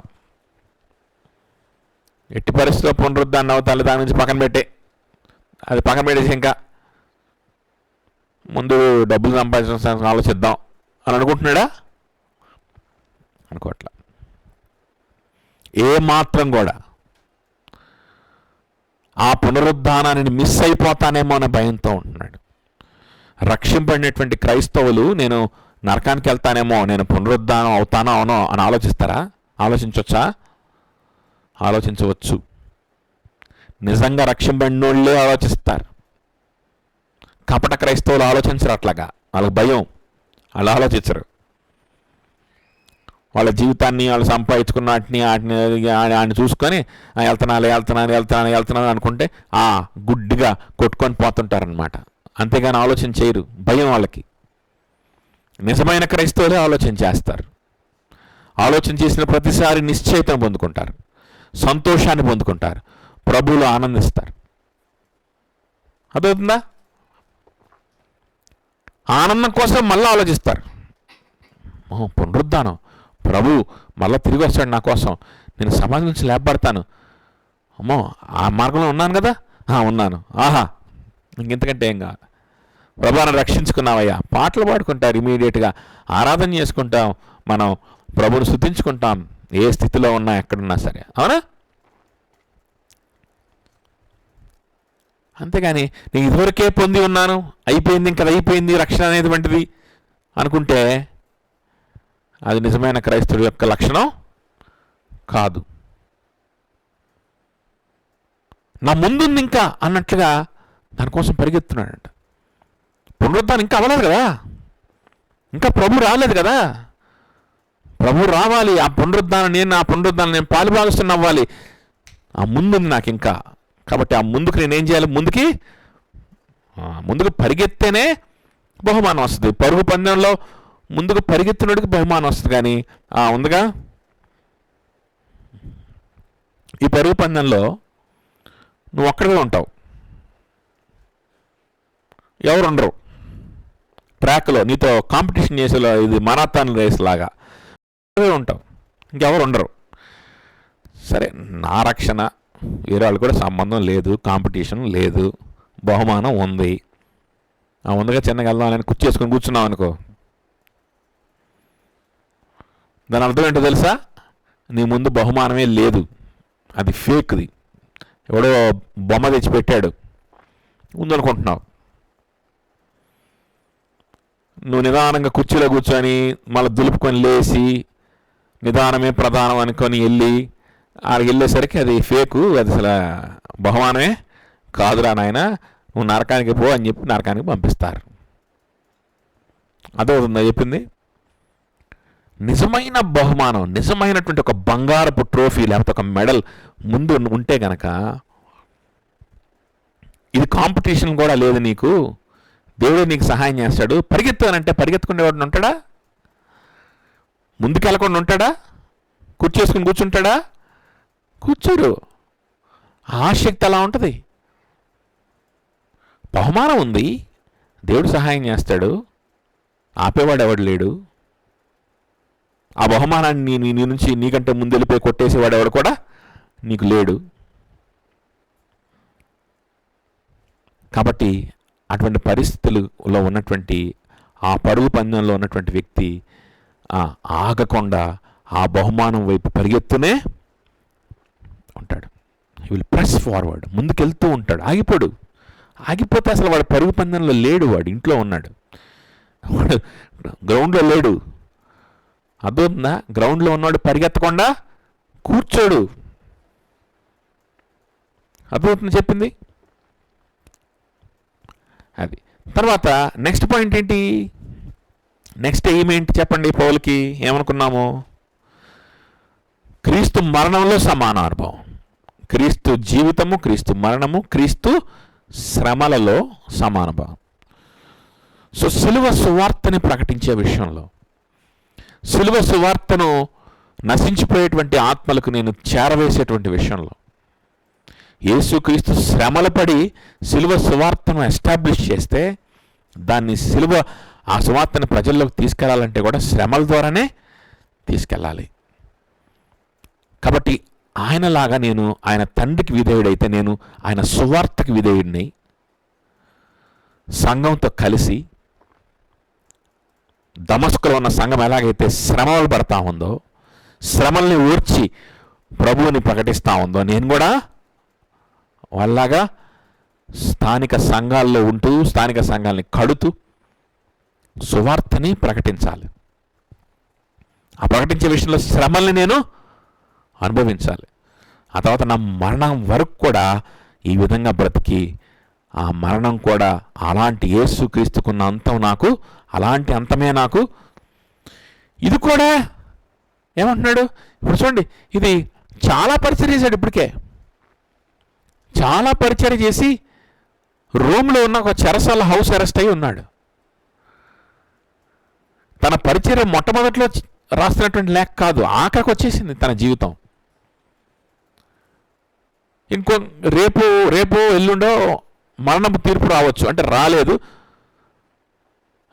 Speaker 1: ఎట్టి పరిస్థితిలో పునరుద్ధానం అవుతాను, దాని నుంచి పక్కన పెట్టేసి ఇంకా ముందు డబ్బులు సంపాదించడానికి ఆలోచిద్దాం అని అనుకుంటున్నాడా? అనుకోవట్లా. ఏ మాత్రం కూడా ఆ పునరుద్ధానాన్ని మిస్ అయిపోతానేమో అనే భయంతో ఉంటున్నాడు. రక్షింపడినటువంటి క్రైస్తవులు నేను నరకానికి వెళ్తానేమో, నేను పునరుద్ధానం అవుతానో అవునో అని ఆలోచిస్తారా? ఆలోచించవచ్చా? ఆలోచించవచ్చు. నిజంగా రక్షింపడినోళ్ళే ఆలోచిస్తారు. కపట క్రైస్తవులు ఆలోచించరు అట్లాగా, వాళ్ళకి భయం, వాళ్ళు ఆలోచించరు. వాళ్ళ జీవితాన్ని, వాళ్ళు సంపాదించుకున్న వాటిని చూసుకొని వెళ్తున్నాను అనుకుంటే గుడ్డిగా కొట్టుకొని పోతుంటారనమాట. అంతేగాని ఆలోచన చేయరు, భయం వాళ్ళకి. నిజమైన క్రైస్తవులే ఆలోచన చేస్తారు. ఆలోచన చేసిన ప్రతిసారి నిశ్చయితం పొందుకుంటారు, సంతోషాన్ని పొందుకుంటారు, ప్రభువులో ఆనందిస్తారు. అర్థమవుతుందా? ఆనందం కోసం మళ్ళీ ఆలోచిస్తారు. పునరుద్ధానం, ప్రభు మళ్ళీ తిరిగి వస్తాడు నా కోసం, నేను సమాజం నుంచి లేపబడతాను, అమ్మో ఆ మార్గంలో ఉన్నాను కదా, ఉన్నాను, ఆహా ఇంకెంతకంటే ఏం కావాలి, ప్రభువును రక్షించుకున్నావయ్యా, పాటలు పాడుకుంటారు, ఇమీడియట్గా ఆరాధన చేసుకుంటాం, మనం ప్రభువును స్తుతించుకుంటాం, ఏ స్థితిలో ఉన్నా ఎక్కడున్నా సరే. అవునా? అంతేగాని నేను ఇదివరకే పొంది ఉన్నాను, అయిపోయింది, ఇంకా అయిపోయింది రక్షణ అనేటువంటిది అనుకుంటే అది నిజమైన క్రైస్తవుడి యొక్క లక్షణం కాదు. నా ముందుంది ఇంకా అన్నట్లుగా దానికోసం పరిగెత్తున్నాడంట. పునరుద్ధానం ఇంకా అవ్వలేదు కదా, ఇంకా ప్రభు రాలేదు కదా. ప్రభు రావాలి, ఆ పునరుద్ధానం నేను పాలుభాగస్తున్న అవ్వాలి, ఆ ముందుంది నాకు ఇంకా. కాబట్టి ఆ ముందుకు నేనేం చేయాలి? ముందుకు పరిగెత్తేనే బహుమానం వస్తుంది. పరుగు పందెంలో ముందుకు పరిగెత్తినోడికి బహుమానం వస్తుంది. కానీ ఉందిగా, ఈ పరుగు పందెంలో నువ్వు ఒక్కడిగా ఉంటావు, ఎవరు ఉండరు ట్రాక్లో నీతో కాంపిటీషన్ చేసేలా. ఇది మారాథాన్ రేస్ లాగా ఉంటావు, ఇంకెవరు ఉండరు. సరే, నా రక్షణ వేరే వాళ్ళు కూడా సంబంధం లేదు, కాంపిటీషన్ లేదు, బహుమానం ఉంది. ముందుగా చిన్నగా వెళ్దామని కుర్చేసుకొని కూర్చున్నావు అనుకో, దాని అర్థం ఏంటో తెలుసా? నీ ముందు బహుమానమే లేదు, అది ఫేక్ది, ఎవడో బొమ్మ తెచ్చిపెట్టాడు ఉందనుకుంటున్నావు. నువ్వు నిదానంగా కుర్చీలో కూర్చొని మళ్ళీ దులుపుకొని లేచి నిదానమే ప్రధానం అనుకొని వెళ్ళి ఆడికి వెళ్ళేసరికి అది ఫేకు, అది అసలు బహుమానమే కాదురా నాయన, నువ్వు నరకానికి పో అని చెప్పి నరకానికి పంపిస్తారు. అదవుతుందా చెప్పింది? నిజమైన బహుమానం, నిజమైనటువంటి ఒక బంగారపు ట్రోఫీ లేకపోతే ఒక మెడల్ ముందు ఉంటే గనక ఇది కాంపిటీషన్ కూడా లేదు నీకు, దేవుడే నీకు సహాయం చేస్తాడు. పరిగెత్తానంటే పరిగెత్తుకునేవాడిని ఉంటాడా? ముందుకెళ్ళకుండా ఉంటాడా? కూర్చేసుకుని కూర్చుంటాడా? కూర్చోడు. ఆసక్తి అలా ఉంటుంది. బహుమానం ఉంది, దేవుడు సహాయం చేస్తాడు, ఆపేవాడు ఎవడు లేడు. ఆ బహుమానాన్ని నీ నుంచి నీకంటే ముందు వెళ్ళిపోయి కొట్టేసేవాడు ఎవడు కూడా నీకు లేడు. కాబట్టి అటువంటి పరిస్థితులలో ఉన్నటువంటి ఆ పరుగు పందెంలో ఉన్నటువంటి వ్యక్తి ఆగకుండా ఆ బహుమానం వైపు పరిగెత్తునే ఉంటాడు. హీ విల్ ప్రెస్ ఫార్వర్డ్, ముందుకెళ్తూ ఉంటాడు. ఆగిపోతే అసలు వాడు పరుగు పందెంలో లేడు, వాడు ఇంట్లో ఉన్నాడు, వాడు గ్రౌండ్లో లేడు. అర్థవుతుందా? గ్రౌండ్లో ఉన్నవాడు పరిగెత్తకుండా కూర్చోడు. అర్థమవుతుంది చెప్పింది? అది. తర్వాత నెక్స్ట్ పాయింట్ ఏంటి? నెక్స్ట్ ఎయిమ్ ఏంటి చెప్పండి? పౌలుకి ఏమనుకున్నాము? క్రీస్తు మరణంలో సమానానుభవం, క్రీస్తు జీవితము, క్రీస్తు మరణము, క్రీస్తు శ్రమలలో సమానుభవం. సో సిలువ సువార్తని ప్రకటించే విషయంలో, సిలువ సువార్తను నశించిపోయేటువంటి ఆత్మలకు నేను చేరవేసేటువంటి విషయంలో, యేసుక్రీస్తు శ్రమలు పడి సిలువ సువార్తను ఎస్టాబ్లిష్ చేస్తే దాన్ని ఆ సువార్తను ప్రజల్లోకి తీసుకెళ్లాలంటే కూడా శ్రమల ద్వారానే తీసుకెళ్ళాలి. కాబట్టి ఆయనలాగా నేను ఆయన తండ్రికి విధేయుడైతే నేను ఆయన సువార్తకి విధేయుడిని. సంఘంతో కలిసి దమస్కులో ఉన్న సంఘం ఎలాగైతే శ్రమలు పడతా ఉందో, శ్రమల్ని ఊర్చి ప్రభువుని ప్రకటిస్తూ ఉందో, నేను కూడా వాళ్ళలాగా స్థానిక సంఘాల్లో ఉంటూ స్థానిక సంఘాలని కడుతూ సువార్తని ప్రకటించాలి. ఆ ప్రకటించే విషయంలో శ్రమల్ని నేను అనుభవించాలి. ఆ తర్వాత నా మరణం వరకు కూడా ఈ విధంగా బ్రతికి ఆ మరణం కూడా అలాంటి యేసుక్రీస్తుకున్న అంతం నాకు, అలాంటి అంతమే నాకు. ఇది కూడా ఏమంటున్నాడు ఇప్పుడు చూడండి, ఇది చాలా పరిచర్య చేశాడు. ఇప్పటికే చాలా పరిచర్య చేసి రోమ్లో ఉన్న ఒక చెరసాల హౌస్ అరెస్ట్ అయి ఉన్నాడు. తన పరిచర్య మొట్టమొదట్లో రాస్తున్నటువంటి లేఖ కాదు, ఆఖరికి వచ్చేసింది తన జీవితం. ఇంకో రేపు ఎల్లుండో మరణపు తీర్పు రావచ్చు, అంటే రాలేదు,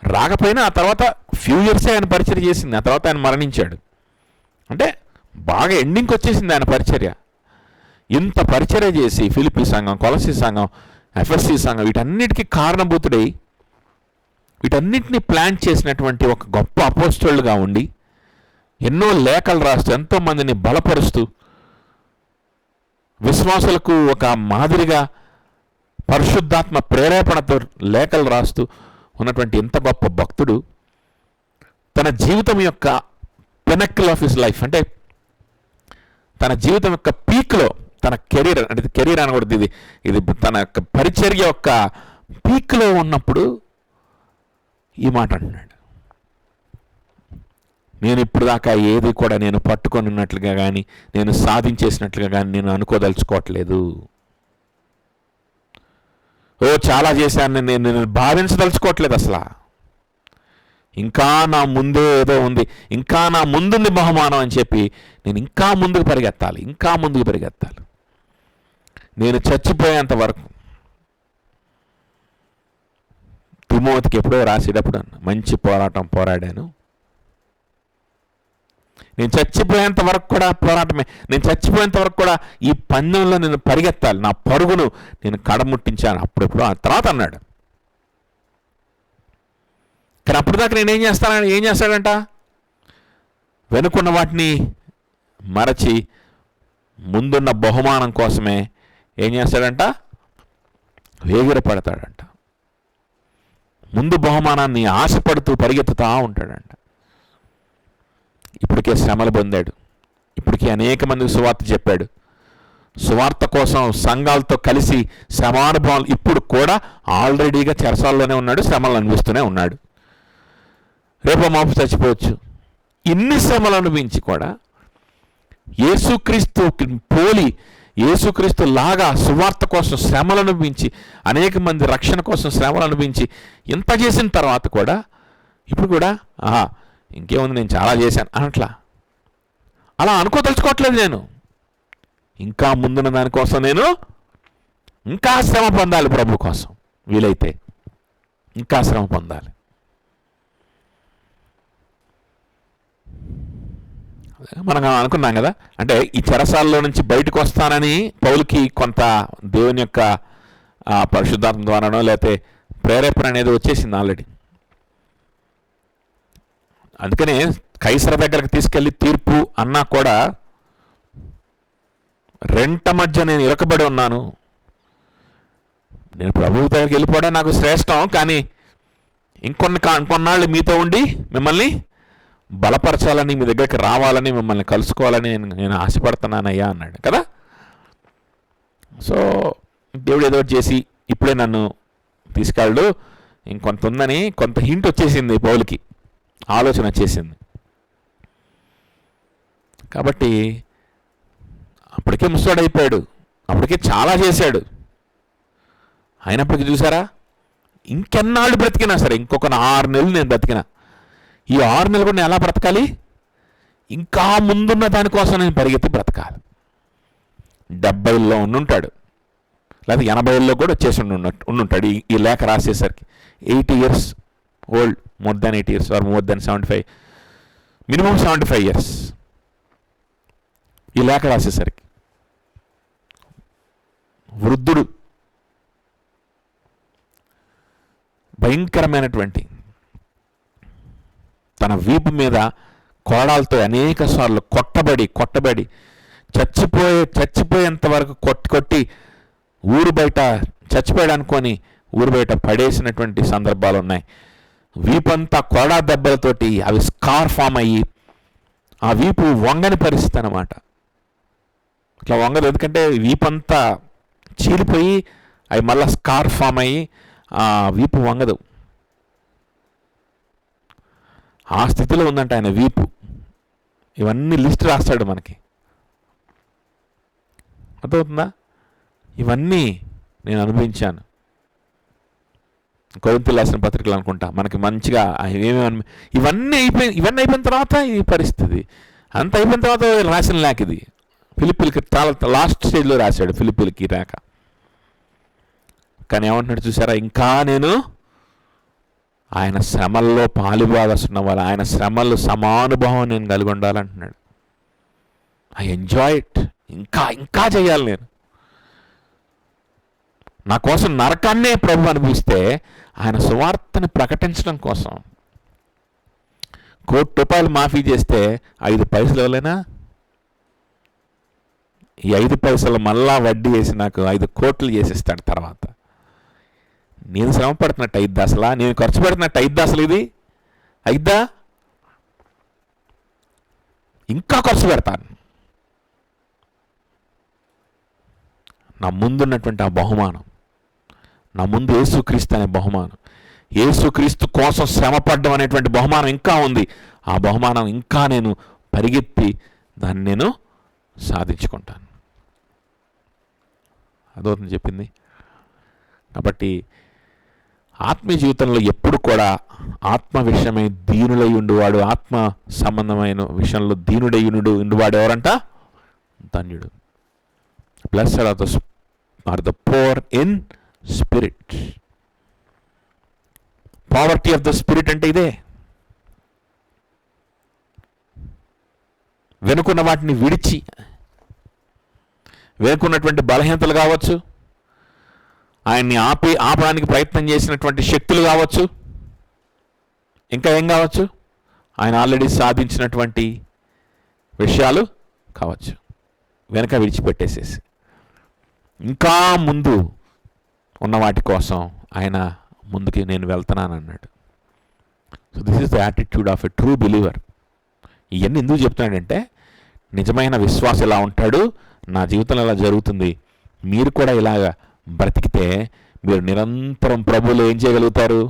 Speaker 1: రాకపోయినా ఆ తర్వాత ఫ్యూ ఇయర్సే ఆయన పరిచర్య చేసింది. ఆ తర్వాత ఆయన మరణించాడు. అంటే బాగా ఎండింగ్కి వచ్చేసింది ఆయన పరిచర్య. ఇంత పరిచర్య చేసి ఫిలిప్పీ సంఘం, కొలసీ సంఘం, ఎఫ్ఎస్సి సంఘం వీటన్నిటికీ కారణభూతుడై వీటన్నిటిని ప్లాన్ చేసినటువంటి ఒక గొప్ప అపోస్తలుగా ఉండి ఎన్నో లేఖలు రాస్తూ ఎంతోమందిని బలపరుస్తూ విశ్వాసులకు ఒక మాదిరిగా పరిశుద్ధాత్మ ప్రేరేపణతో లేఖలు రాస్తూ ఉన్నటువంటి ఎంత గొప్ప భక్తుడు తన జీవితం యొక్క పినకిల్ ఆఫ్ హిస్ లైఫ్, అంటే తన జీవితం యొక్క పీక్లో, తన కెరీర్ అంటే కెరీర్ అనకూడదు, ఇది తన యొక్క పరిచర్య యొక్క పీక్లో ఉన్నప్పుడు ఈ మాట అంటున్నాడు, నేను ఇప్పుడు దాకా ఏది కూడా నేను పట్టుకొని ఉన్నట్లుగా కానీ నేను సాధించేసినట్లుగా కానీ నేను అనుకోదలుచుకోవట్లేదు. చాలా చేశాను నేను భావించదలుచుకోవట్లేదు అసలు. ఇంకా నా ముందే ఏదో ఉంది, ఇంకా నా ముందుంది బహుమానం అని చెప్పి నేను ఇంకా ముందుకు పరిగెత్తాలి, నేను చచ్చిపోయేంత వరకు. తిమోతికి ఎప్పుడో రాసేటప్పుడు మంచి పోరాటం పోరాడాను, నేను చచ్చిపోయేంత వరకు కూడా పోరాటమే, నేను చచ్చిపోయేంత వరకు కూడా ఈ పందెంలో నేను పరిగెత్తాలి, నా పరుగును నేను కడముట్టించాను. అప్పుడెప్పుడు ఆ తర్వాత అన్నాడు, కానీ అప్పుడు దాకా నేనేం చేస్తానంటే ఏం చేస్తాడంట, వెనుకున్న వాటిని మరచి ముందున్న బహుమానం కోసమే ఏం చేస్తాడంట? వేగిరపడతాడంట. ముందు బహుమానాన్ని ఆశపడుతూ పరిగెత్తుతూ ఉంటాడంట. ఇప్పటికే శ్రమలు పొందాడు, ఇప్పటికే అనేక మందికి సువార్త చెప్పాడు, సువార్త కోసం సంఘాలతో కలిసి శ్రమానుభవాలు, ఇప్పుడు కూడా ఆల్రెడీగా చెరసాల్లోనే ఉన్నాడు, శ్రమలు అనిపిస్తూనే ఉన్నాడు. రేపు మాపు చచ్చిపోవచ్చు. ఇన్ని శ్రమలు అనుభవించి కూడా యేసుక్రీస్తు పోలి, యేసుక్రీస్తు లాగా సువార్త కోసం శ్రమలు అనుభవించి, అనేక మంది రక్షణ కోసం శ్రమలు అనుభవించి ఇంత చేసిన తర్వాత కూడా ఇప్పుడు కూడా ఇంకేముంది, నేను చాలా చేశాను అనట్లా. అలా అనుకోదలుచుకోవట్లేదు. నేను ఇంకా ముందున్న దానికోసం నేను ఇంకా శ్రమ పొందాలి, ప్రభు కోసం వీలైతే ఇంకా శ్రమ పొందాలి. మనం అనుకున్నాం కదా, అంటే ఈ చెరసాలలో నుంచి బయటకు వస్తానని పౌలుకి కొంత దేవుని యొక్క పరిశుద్ధాత్మ ద్వారానో లేకపోతే ప్రేరేపణ అనేది వచ్చేసింది ఆల్రెడీ. అందుకనే కైసర దగ్గరకు తీసుకెళ్ళి తీర్పు అన్నా కూడా రెంట మధ్య నేను ఇరకబడి ఉన్నాను, నేను ప్రభువు దగ్గరికి వెళ్ళిపోవడం నాకు శ్రేష్టం, కానీ ఇంకొన్నాళ్ళు మీతో ఉండి మిమ్మల్ని బలపరచాలని, మీ దగ్గరికి రావాలని, మిమ్మల్ని కలుసుకోవాలని నేను ఆశపడుతున్నానయ్యా అన్నాడు కదా. సో దేవుడు ఏదో చేసి ఇప్పుడే నన్ను తీసుకెళ్ళు, ఇంకొంత ఉందని కొంత హింట్ వచ్చేసింది పౌలుకి, ఆలోచన వచ్చేసింది. కాబట్టి అప్పటికే ముసలాడైపోయాడు, అప్పటికే చాలా చేశాడు. అయినప్పటికీ చూసారా, ఇంకెన్నాళ్ళు బ్రతికినా సరే, ఇంకొక 6 నెలలు నేను బ్రతికినా, ఈ 6 నెలలు కూడా నేను ఎలా బ్రతకాలి? ఇంకా ముందున్న దానికోసం నేను పరిగెత్తి బ్రతకాలి. 70లో ఉండుంటాడు, లేదా 80లో కూడా వచ్చేసి ఉండుంటాడు ఈ లేఖ రాసేసరికి. 80 years old, more than 80 years or more than 75, minimum 75 years ఈ లేఖ రాసేసరికి. వృద్ధుడు, భయంకరమైనటువంటి తన వీపు మీద కోడాలతో అనేక సార్లు కొట్టబడి చచ్చిపోయేంత వరకు కొట్టి ఊరు బయట చచ్చిపోయాడు అనుకొని ఊరు బయట పడేసినటువంటి సందర్భాలు ఉన్నాయి. వీపంతా కోడా దెబ్బలతోటి అవి స్కార్ ఫామ్ అయ్యి ఆ వీపు వంగని పరిస్థితి అన్నమాట. ఇట్లా వంగదు, ఎందుకంటే వీపంతా చీలిపోయి అవి మళ్ళీ స్కార్ ఫామ్ అయ్యి ఆ వీపు వంగదు. ఆ స్థితిలో ఉందంట ఆయన వీపు. ఇవన్నీ లిస్ట్ రాస్తాడు మనకి, అర్థమవుతుందా? ఇవన్నీ నేను అనుభవించాను. కొరింథీయులకు రాసిన పత్రికలు అనుకుంటా మనకి మంచిగా ఇవన్నీ అయిపోయిన తర్వాత ఈ పరిస్థితి అంత అయిపోయిన తర్వాత రాసిన లేఖ ఇది. ఫిలిప్పీలకి చాలా లాస్ట్ స్టేజ్లో రాశాడు, ఫిలిప్పీలకి లేఖ. కానీ ఏమంటున్నాడు చూసారా, ఇంకా నేను ఆయన శ్రమల్లో పాలుభాగస్తున్న వాళ్ళు, ఆయన శ్రమల్లో సమానుభావం నేను కలిగి ఉండాలంటున్నాడు. ఐ ఎంజాయ్ ఇట్, ఇంకా చేయాలి నేను. నా కోసం నరకాన్నే ప్రభు అనిపిస్తే ఆయన సువార్తని ప్రకటించడం కోసం ₹1,00,00,000 మాఫీ చేస్తే 5 పైసలు ఇవ్వలేనా? ఈ 5 పైసలు మళ్ళా వడ్డీ వేసి నాకు 5 కోట్లు చేసిస్తాడు తర్వాత. నేను శ్రమ పడుతున్నట్టు అయిద్దా అసలు? నేను ఖర్చు పెడుతున్నట్టు అయిద్దా అసలు? ఇది అయిద్దా? ఇంకా ఖర్చు పెడతాను. నా ముందున్నటువంటి ఆ బహుమానం, నా ముందు యేసుక్రీస్తు అనే బహుమానం, యేసుక్రీస్తు కోసం శ్రమపడ్డం అనేటువంటి బహుమానం ఇంకా ఉంది. ఆ బహుమానం ఇంకా నేను పరిగెత్తి దాన్ని నేను సాధించుకుంటాను. అదవుతుంది చెప్పింది. కాబట్టి ఆత్మీయ జీవితంలో ఎప్పుడు కూడా ఆత్మ విషయమై దీనులై ఉండువాడు, ఆత్మ సంబంధమైన విషయంలో దీనుడై ఉండువాడు ఎవరంట? ధన్యుడు. Blessed are the poor in spirit. Poverty of the spirit అంటే ఇదే. వెనుకున్న వాటిని విడిచి, వెనుకున్నటువంటి బలహీనతలు కావచ్చు, ఆయన్ని ఆపడానికి ప్రయత్నం చేసినటువంటి శక్తులు కావచ్చు, ఇంకా ఏం కావచ్చు, ఆయన ఆల్రెడీ సాధించినటువంటి విషయాలు కావచ్చు, వెనక విడిచిపెట్టేసేసి ఇంకా ముందు ఉన్న వాటి కోసం ఆయన ముందుకి నేను వెళ్తున్నాను అన్నాడు. So this is the attitude of a true believer. ఇవన్నీ ఎందుకు చెప్తున్నాడంటే, నిజమైన విశ్వాసం ఎలా ఉంటాడు, నా జీవితంలో ఎలా జరుగుతుంది, మీరు కూడా ఇలాగా బ్రతికితే మీరు నిరంతరం ప్రభువులో ఏం చేయగలుగుతారు,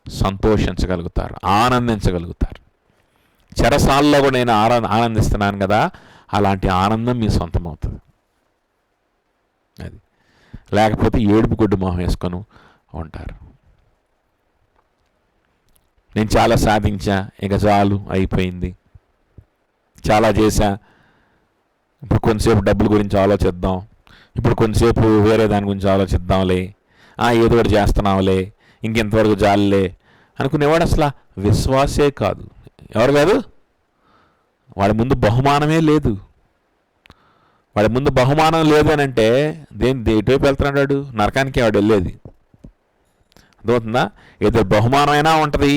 Speaker 1: సంతోషించగలుగుతారు, ఆనందించగలుగుతారు. చెరసాల్లో కూడా నేను ఆనందిస్తున్నాను కదా, అలాంటి ఆనందం మీ సొంతం అవుతుంది. అది లేకపోతే ఏడుపు గుడ్డు మొహం వేసుకొని ఉంటారు. నేను చాలా సాధించా, ఇక చాలు అయిపోయింది, చాలా చేశా, ఇప్పుడు కొంతసేపు డబ్బుల గురించి ఆలోచిద్దాం, ఇప్పుడు కొంతసేపు వేరే దాని గురించి ఆలోచిద్దాంలే, ఏదో ఒకటి చేస్తున్నాంలే, ఇంకెంతవరకు జాలిలే అనుకునేవాడు అసలు విశ్వాసే కాదు. ఎవరు కాదు? వాడి ముందు బహుమానమే లేదు. వాడి ముందు బహుమానం లేదు అని అంటే ఎటువైపు వెళ్తున్నాడు? నరకానికి వాడు వెళ్ళేది. అర్థమవుతుందా? ఏదో బహుమానమైనా ఉంటుంది,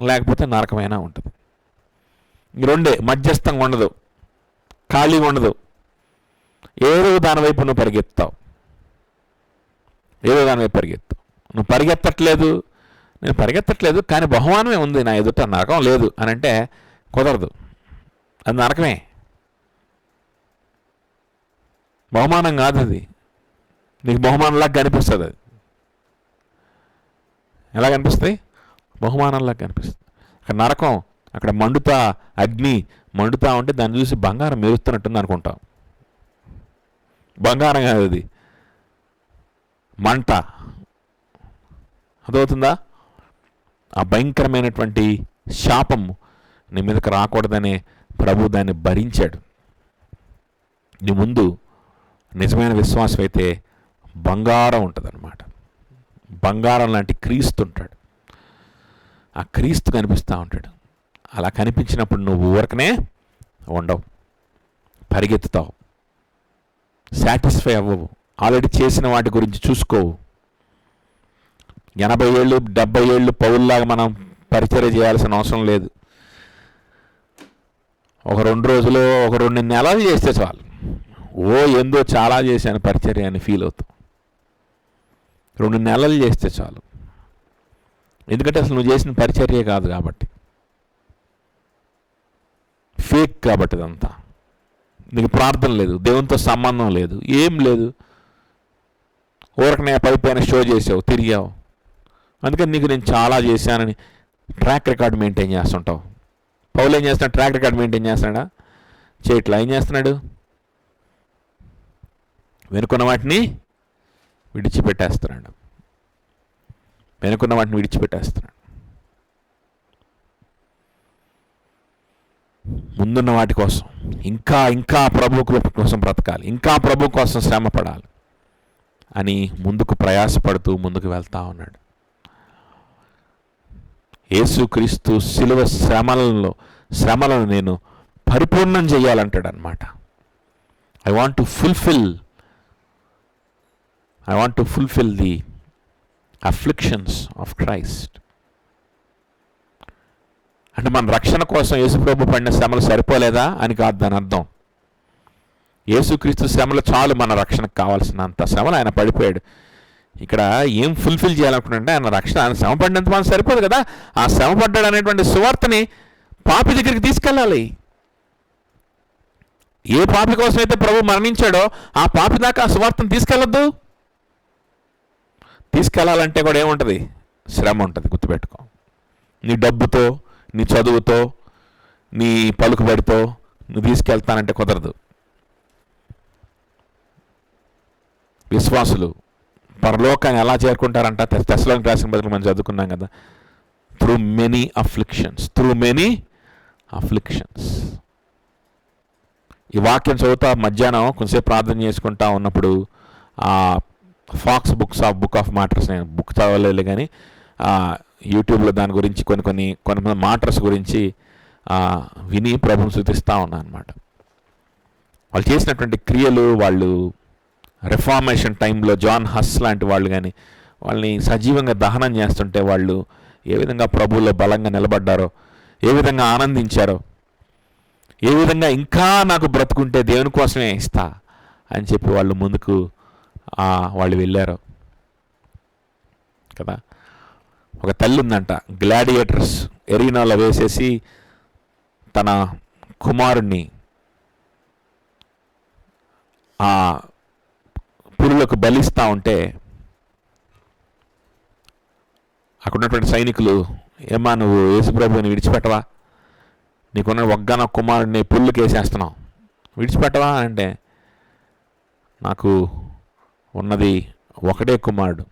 Speaker 1: లేకపోతే నరకమైనా ఉంటుంది. రెండే, మధ్యస్థంగా ఉండదు, ఖాళీగా ఉండదు. ఏదో దానివైపు నువ్వు పరిగెత్తావు, ఏదో దానివైపు పరిగెత్తావు. నువ్వు పరిగెత్తట్లేదు, నేను పరిగెత్తట్లేదు కానీ బహుమానమే ఉంది నా ఎదుట, నరకం లేదు అని అంటే కుదరదు. అది నరకమే, బహుమానం కాదు. అది నీకు బహుమానంలాగా కనిపిస్తుంది. అది ఎలా కనిపిస్తుంది? బహుమానంలాగా కనిపిస్తుంది. అక్కడ నరకం, అక్కడ మండుతా అగ్ని మండుతా ఉంటే దాన్ని చూసి బంగారం మెరుస్తున్నట్టుంది అనుకుంటాం. బంగారం కాదు, అది మంట. అదవుతుందా? ఆ భయంకరమైనటువంటి శాపం నీ మీదకి రాకూడదనే ప్రభు దాన్ని భరించాడు. నీ ముందు నిజమైన విశ్వాసం అయితే బంగారం ఉంటుంది అన్నమాట. బంగారం లాంటి క్రీస్తు ఉంటాడు. ఆ క్రీస్తు కనిపిస్తూ ఉంటాడు. అలా కనిపించినప్పుడు నువ్వు ఊరకనే ఉండవు, పరిగెత్తుతావు, సాటిస్ఫై అవ్వవు, ఆల్రెడీ చేసిన వాటి గురించి చూసుకోవు. 80 ఏళ్ళు 70 ఏళ్ళు పౌల్లాగా మనం పరిచర్య చేయాల్సిన అవసరం లేదు. ఒక 2 రోజులు, ఒక 2 నెలలు చేస్తే చాలు. ఏందో చాలా చేశాను పరిచర్య అని ఫీల్ అవుతాం. 2 నెలలు చేస్తే చాలు. ఎందుకంటే అసలు నువ్వు చేసిన పరిచర్య కాదు కాబట్టి, ఫేక్ కాబట్టి ఇదంతా. నీకు ప్రార్థన లేదు, దేవునితో సంబంధం లేదు, ఏం లేదు, ఊరకనే పైపైన షో చేసావు, తిరిగావు. అందుకని నీకు నేను చాలా చేశానని ట్రాక్ రికార్డ్ మెయింటైన్ చేస్తుంటావు. పౌలు ఏం చేస్తున్నాడు? ట్రాక్ రికార్డ్ మెయింటైన్ చేస్తున్నాడా? చేయట్లా. ఏం చేస్తున్నాడు? వెనుకున్న వాటిని విడిచిపెట్టేస్తున్నాడు. వెనుకున్న వాటిని విడిచిపెట్టేస్తున్నాడు. ముందున్న వాటి కోసం ఇంకా ఇంకా ప్రభు కోసం బ్రతకాలి, ఇంకా ప్రభు కోసం శ్రమ పడాలి అని ముందుకు ప్రయాసపడుతూ ముందుకు వెళ్తా ఉన్నాడు. యేసుక్రీస్తు శిలువ శ్రమలను నేను పరిపూర్ణం చేయాలంటాడు అనమాట. I want to fulfil the afflictions of Christ. అంటే మన రక్షణ కోసం యేసుప్రభు పడిన శ్రమలు సరిపోలేదా అని కాదు దాని అర్థం. యేసుక్రీస్తు శ్రమలు చాలు మన రక్షణకు కావాల్సినంత శ్రమలు ఆయన పడిపోయాడు. ఇక్కడ ఏం ఫుల్ఫిల్ చేయాలనుకుంటే ఆయన రక్షణ, ఆయన శ్రమ పడినంత మనం సరిపోదు కదా. ఆ శ్రమ పడ్డాడు అనేటువంటి సువార్తని పాపి దగ్గరికి తీసుకెళ్ళాలి. ఏ పాపి కోసం అయితే ప్రభు మరణించాడో ఆ పాపి దాకా ఆ సువార్తను తీసుకెళ్ళొద్దు. తీసుకెళ్ళాలంటే కూడా ఏముంటుంది? శ్రమ ఉంటుంది. గుర్తుపెట్టుకో. నీ డబ్బుతో, నీ చదువుతో, నీ పలుకుబడితో నువ్వు తీసుకెళ్తానంటే కుదరదు. విశ్వాసులు పరలోకాన్ని ఎలా చేరుకుంటారంట? తెస్సలోనికీయులకు రాసిన పత్రికలో మనం చదువుకున్నాం కదా, త్రూ మెనీ అఫ్లిక్షన్స్. ఈ వాక్యం చదువుతా మధ్యాహ్నం కొంచెంసేపు ప్రార్థన చేసుకుంటా ఉన్నప్పుడు ఫాక్స్ బుక్ ఆఫ్ మాటర్స్, నేను బుక్ చదవలేదు కానీ యూట్యూబ్లో దాని గురించి కొన్ని మాటర్స్ గురించి విని ప్రభుని స్తుతిస్తూ ఉన్నా అనమాట. వాళ్ళు చేసినటువంటి క్రియలు, వాళ్ళు రిఫార్మేషన్ టైంలో జాన్ హస్ లాంటి వాళ్ళు కానీ వాళ్ళని సజీవంగా దహనం చేస్తుంటే వాళ్ళు ఏ విధంగా ప్రభువులో బలంగా నిలబడ్డారో, ఏ విధంగా ఆనందించారో, ఏ విధంగా ఇంకా నాకు బ్రతుకుంటే దేవుని కోసమే ఇస్తా అని చెప్పి వాళ్ళు ముందుకు వాళ్ళు వెళ్ళారు కదా. ఒక తల్లి ఉందంట, గ్లాడియేటర్స్ ఎరీనాలో వేసేసి తన కుమారుణ్ణి ఆ పురులకు బలిస్తూ ఉంటే అక్కడ ఉన్నటువంటి సైనికులు, ఏమా నువ్వు యేసుప్రభుని విడిచిపెట్టవా, నీకున్న ఒక్కగాన కుమారుడిని పుల్లుకి వేసేస్తున్నావు, విడిచిపెట్టవా అంటే, నాకు ఉన్నది ఒకటే కుమారుడు,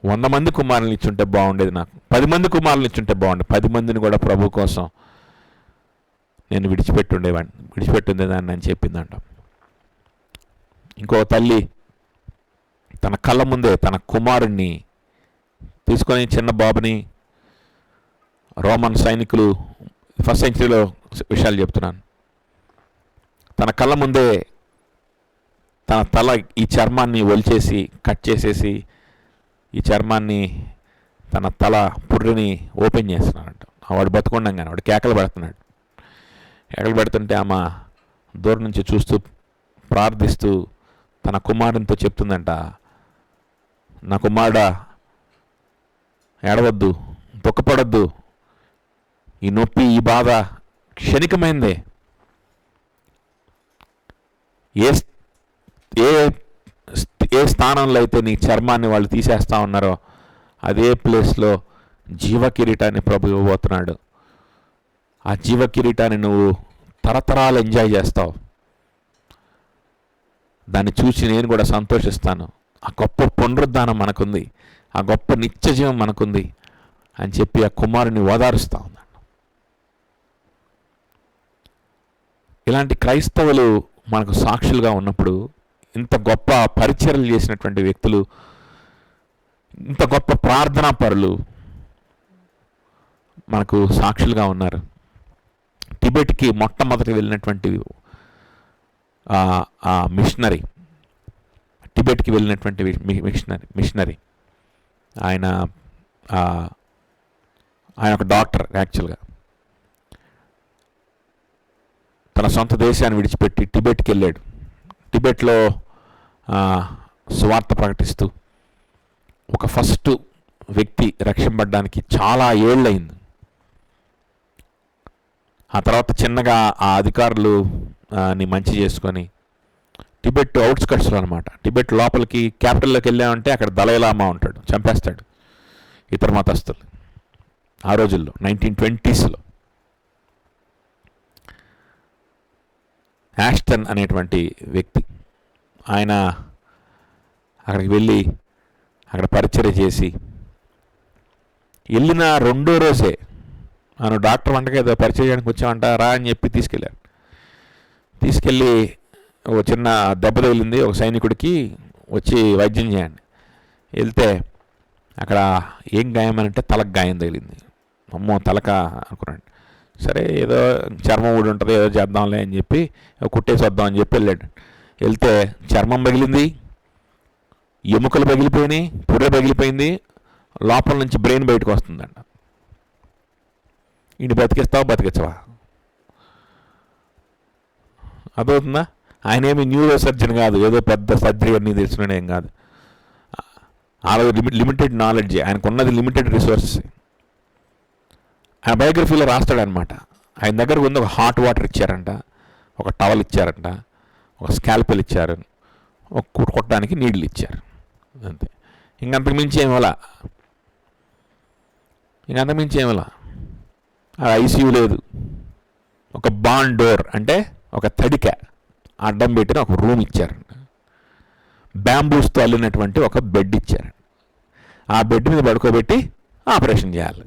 Speaker 1: 100 మంది కుమారులను ఇచ్చుంటే బాగుండేది, నాకు 10 మంది కుమారులను ఇచ్చుంటే బాగుండేది, 10 మందిని కూడా ప్రభు కోసం నేను విడిచిపెట్టుండేదాన్ని అని చెప్పిందంట. ఇంకో తల్లి తన కళ్ళ ముందే తన కుమారుణ్ణి తీసుకొని, చిన్న బాబుని, రోమన్ సైనికులు 1st సెంచరీలో విషయాలు చెప్తున్నాను, తన కళ్ళ ముందే తన తల ఈ చర్మాన్ని ఒలిచేసి కట్ చేసేసి ఈ చర్మాన్ని తన తల పుర్రిని ఓపెన్ చేస్తున్నాడంట. వాడు బతుకుండగానే వాడు కేకలు పెడుతున్నాడు. కేకలు పెడుతుంటే ఆమె దూరం నుంచి చూస్తూ ప్రార్థిస్తూ తన కుమారునితో చెప్తుందంట, నా కుమారుడా ఏడవద్దు, దుఃఖపడద్దు, ఈ నొప్పి ఈ బాధ క్షణికమైందే, ఏ ఏ ఏ స్థానంలో అయితే నీ చర్మాన్ని వాళ్ళు తీసేస్తా ఉన్నారో అదే ప్లేస్లో జీవ కిరీటాన్ని ప్రభు ఇవ్వబోతున్నాడు. ఆ జీవ కిరీటాన్ని నువ్వు తరతరాలు ఎంజాయ్ చేస్తావు, దాన్ని చూసి నేను కూడా సంతోషిస్తాను, ఆ గొప్ప పునరుద్ధానం మనకుంది, ఆ గొప్ప నిత్యజీవం మనకుంది అని చెప్పి ఆ కుమారుని ఓదారుస్తూ ఉన్నాడు. ఇలాంటి క్రైస్తవులు మనకు సాక్షులుగా ఉన్నప్పుడు, ఇంత గొప్ప పరిచర్యలు చేసినటువంటి వ్యక్తులు, ఇంత గొప్ప ప్రార్థనా పరులు మనకు సాక్షులుగా ఉన్నారు. టిబెట్కి మొట్టమొదటి వెళ్ళినటువంటి మిషనరీ, టిబెట్కి వెళ్ళినటువంటి మిషనరీ ఆయన ఒక డాక్టర్. యాక్చువల్గా తన సొంత దేశాన్ని విడిచిపెట్టి టిబెట్కి వెళ్ళాడు. టిబెట్లో సువార్త ప్రకటిస్తూ ఒక ఫస్ట్ వ్యక్తి రక్షింపబడడానికి చాలా ఏళ్ళయింది. ఆ తర్వాత చిన్నగా ఆ అధికారులు ని మంచి చేసుకొని, టిబెట్ అవుట్స్కట్స్లో అనమాట, టిబెట్ లోపలికి క్యాపిటల్లోకి వెళ్ళామంటే అక్కడ దలైలామా ఉంటాడు, చంపేస్తాడు ఇతర మతస్థులు. ఆ రోజుల్లో 1920s యాస్టన్ అనేటువంటి వ్యక్తి, ఆయన అక్కడికి వెళ్ళి అక్కడ పరిచర్య చేసి, వెళ్ళిన 2వ రోజే నన్ను డాక్టర్ వంటకి ఏదో పరిచయం చేయడానికి వచ్చామంట, రా అని చెప్పి తీసుకెళ్ళి ఒక చిన్న దెబ్బ తగిలింది ఒక సైనికుడికి, వచ్చి వైద్యం చేయండి. వెళ్తే అక్కడ ఏం గాయం అని అంటే తలకు గాయం తగిలింది. అమ్మో తలక అనుకున్నాడు. సరే ఏదో చర్మం ఊడి ఉంటుంది, ఏదో చేద్దాంలే అని చెప్పి కుట్టేసి వద్దాం అని చెప్పి వెళ్ళాడు. వెళ్తే చర్మం పగిలింది, ఎముకలు పగిలిపోయినాయి, పుర్రె పగిలిపోయింది, లోపల నుంచి బ్రెయిన్ బయటకు వస్తుందంట. ఇంటి బతికించవా? అదవుతుందా? ఆయన ఏమి న్యూరో సర్జన్ కాదు, ఏదో పెద్ద సర్జరీ అన్నీ తెలిసినాడు ఏం కాదు. లిమిటెడ్ నాలెడ్జ్, ఆయనకు ఉన్నది లిమిటెడ్ రిసోర్సెస్. ఆయన బయోగ్రఫీలో రాస్తాడనమాట. ఆయన దగ్గర ఉంది ఒక హాట్ వాటర్ ఇచ్చారంట, ఒక టవల్ ఇచ్చారంట, ఒక స్కాల్పెల్ ఇచ్చారు, ఒక కొట్టడానికి నీళ్ళు ఇచ్చారు, అంతే. ఇంకంతకు మించి ఏమలా, ఐసీయూ లేదు. ఒక బాన్ డోర్ అంటే ఒక తడిక అడ్డం పెట్టిన ఒక రూమ్ ఇచ్చారంట. బ్యాంబూస్తో అల్లినటువంటి ఒక బెడ్ ఇచ్చారు. ఆ బెడ్ మీద పడుకోబెట్టి ఆపరేషన్ చేయాలి.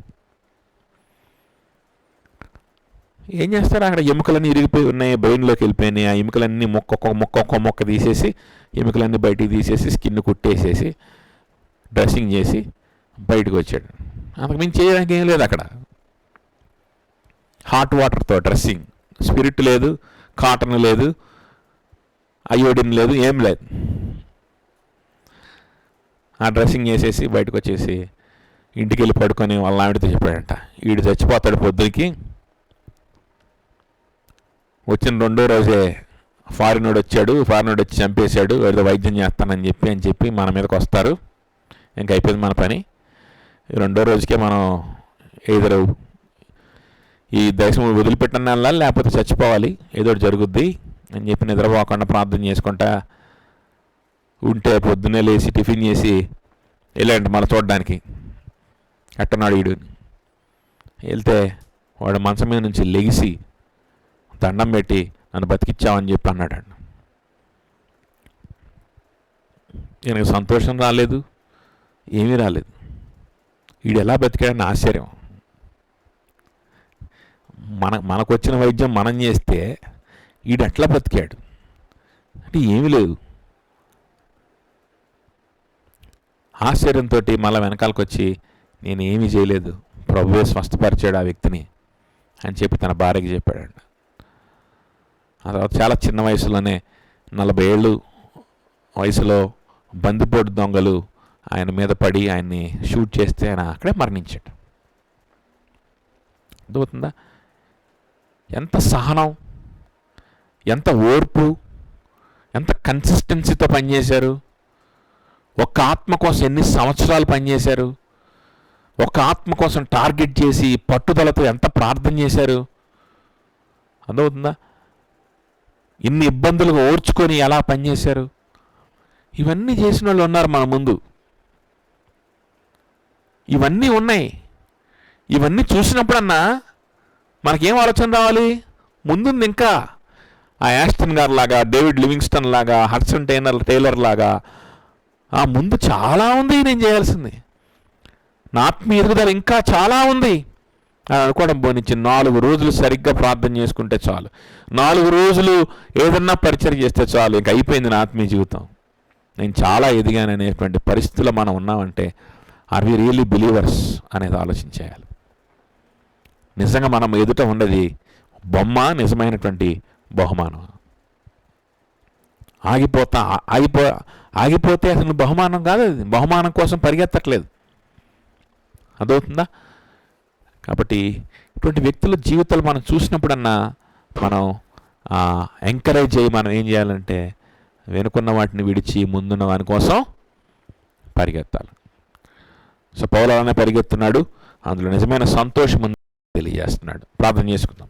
Speaker 1: ఏం చేస్తారు, అక్కడ ఎముకలన్నీ ఇరిగిపోయి ఉన్నాయి, బ్రెయిన్లోకి వెళ్ళిపోయినాయి. ఆ ఎముకలన్నీ ఒక్కొక్క మొక్క తీసేసి, ఎముకలన్నీ బయటికి తీసేసి, స్కిన్ కుట్టేసేసి, డ్రెస్సింగ్ చేసి బయటకు వచ్చాడు. అంతకు మించి చేయడానికి ఏం లేదు అక్కడ. హాట్ వాటర్తో డ్రెస్సింగ్, స్పిరిట్ లేదు, కాటన్ లేదు, అయోడిన్ లేదు, ఏం లేదు. ఆ డ్రెస్సింగ్ చేసేసి బయటకు వచ్చేసి ఇంటికి వెళ్ళి పడుకొని వాళ్ళ ఆవిడతో చెప్పాడంట, వీడు చచ్చిపోతాడు పొద్దుకి, వచ్చిన రెండో రోజే ఫారినోడు వచ్చి చంపేశాడు, ఏదో వైద్యం చేస్తానని చెప్పి మన మీదకి వస్తారు. ఇంక అయిపోయింది మన పని. రెండో రోజుకే మనం ఎదురు ఈ దేశం వదిలిపెట్టిన వెళ్ళాలి, లేకపోతే చచ్చిపోవాలి, ఏదో జరుగుద్ది అని చెప్పి నిద్రపోకుండా ప్రార్థన చేసుకుంటా ఉంటే పొద్దున్నే లేచి టిఫిన్ చేసి వెళ్ళండి మళ్ళీ చూడడానికి. ఎట్టనాడు వీడు వెళ్తే వాడు మంచం మీద నుంచి లెగిసి దండం పెట్టి నన్ను బతికిచ్చావని చెప్పి అన్నాడు. ఈయనకు సంతోషం రాలేదు, ఏమీ రాలేదు. వీడు ఎలా బతికాడని ఆశ్చర్యం. మనకు వచ్చిన వైద్యం మనం చేస్తే వీడు ఎట్లా బతికాడు అంటే ఏమీ లేదు. ఆశ్చర్యంతో మళ్ళీ వెనకాలకు వచ్చి నేను ఏమీ చేయలేదు, ప్రభువే స్వస్థపరిచాడు ఆ వ్యక్తిని అని చెప్పి తన భార్యకి చెప్పాడండి. ఆ తర్వాత చాలా చిన్న వయసులోనే 40 ఏళ్ళు వయసులో బందిపోటు దొంగలు ఆయన మీద పడి ఆయన్ని షూట్ చేస్తే ఆయన అక్కడే మరణించాడు. అర్థమవుతుందా? ఎంత సహనం, ఎంత ఓర్పు, ఎంత కన్సిస్టెన్సీతో పనిచేశారు. ఒక్క ఆత్మ కోసం ఎన్ని సంవత్సరాలు పనిచేశారు. ఒక ఆత్మ కోసం టార్గెట్ చేసి పట్టుదలతో ఎంత ప్రార్థన చేశారు. అర్థమవుతుందా? ఇన్ని ఇబ్బందులుగా ఓర్చుకొని ఎలా పనిచేశారు. ఇవన్నీ చేసిన వాళ్ళు ఉన్నారు మన ముందు. ఇవన్నీ ఉన్నాయి. ఇవన్నీ చూసినప్పుడన్నా మనకేం ఆలోచన రావాలి? ముందుంది ఇంకా. ఆ యాస్టన్ గారు లాగా, డేవిడ్ లివింగ్స్టన్ లాగా, హడ్సన్ టైలర్ లాగా ఆ ముందు చాలా ఉంది నేను చేయాల్సింది. నా ఆత్మీయ ఎదుగుదల ఇంకా చాలా ఉంది అని అనుకోవడం పోనిచ్చి 4 రోజులు సరిగ్గా ప్రార్థన చేసుకుంటే చాలు, 4 రోజులు ఏదన్నా పరిచయం చేస్తే చాలు, ఇంక అయిపోయింది నా ఆత్మీయ జీవితం, నేను చాలా ఎదిగాను అనేటువంటి పరిస్థితుల్లో మనం ఉన్నామంటే ఆర్ వి రియల్లీ బిలీవర్స్ అనేది ఆలోచించేయాలి. నిజంగా మనం ఎదుట ఉండేది బొమ్మ, నిజమైనటువంటి బహుమానం. ఆగిపోతే అసలు బహుమానం కాదు, అది బహుమానం కోసం పరిగెత్తట్లేదు. అదవుతుందా? కాబట్టి ఇటువంటి వ్యక్తుల జీవితాలు మనం చూసినప్పుడన్నా మనం ఎంకరేజ్ అయ్యి మనం ఏం చేయాలంటే వెనుకున్న వాటిని విడిచి ముందున్న వాని కోసం పరిగెత్తాలి. సో పౌలు అలానే పరిగెత్తున్నాడు, అందులో నిజమైన సంతోషం తెలియజేస్తున్నాడు. ప్రార్థన చేసుకుందాం.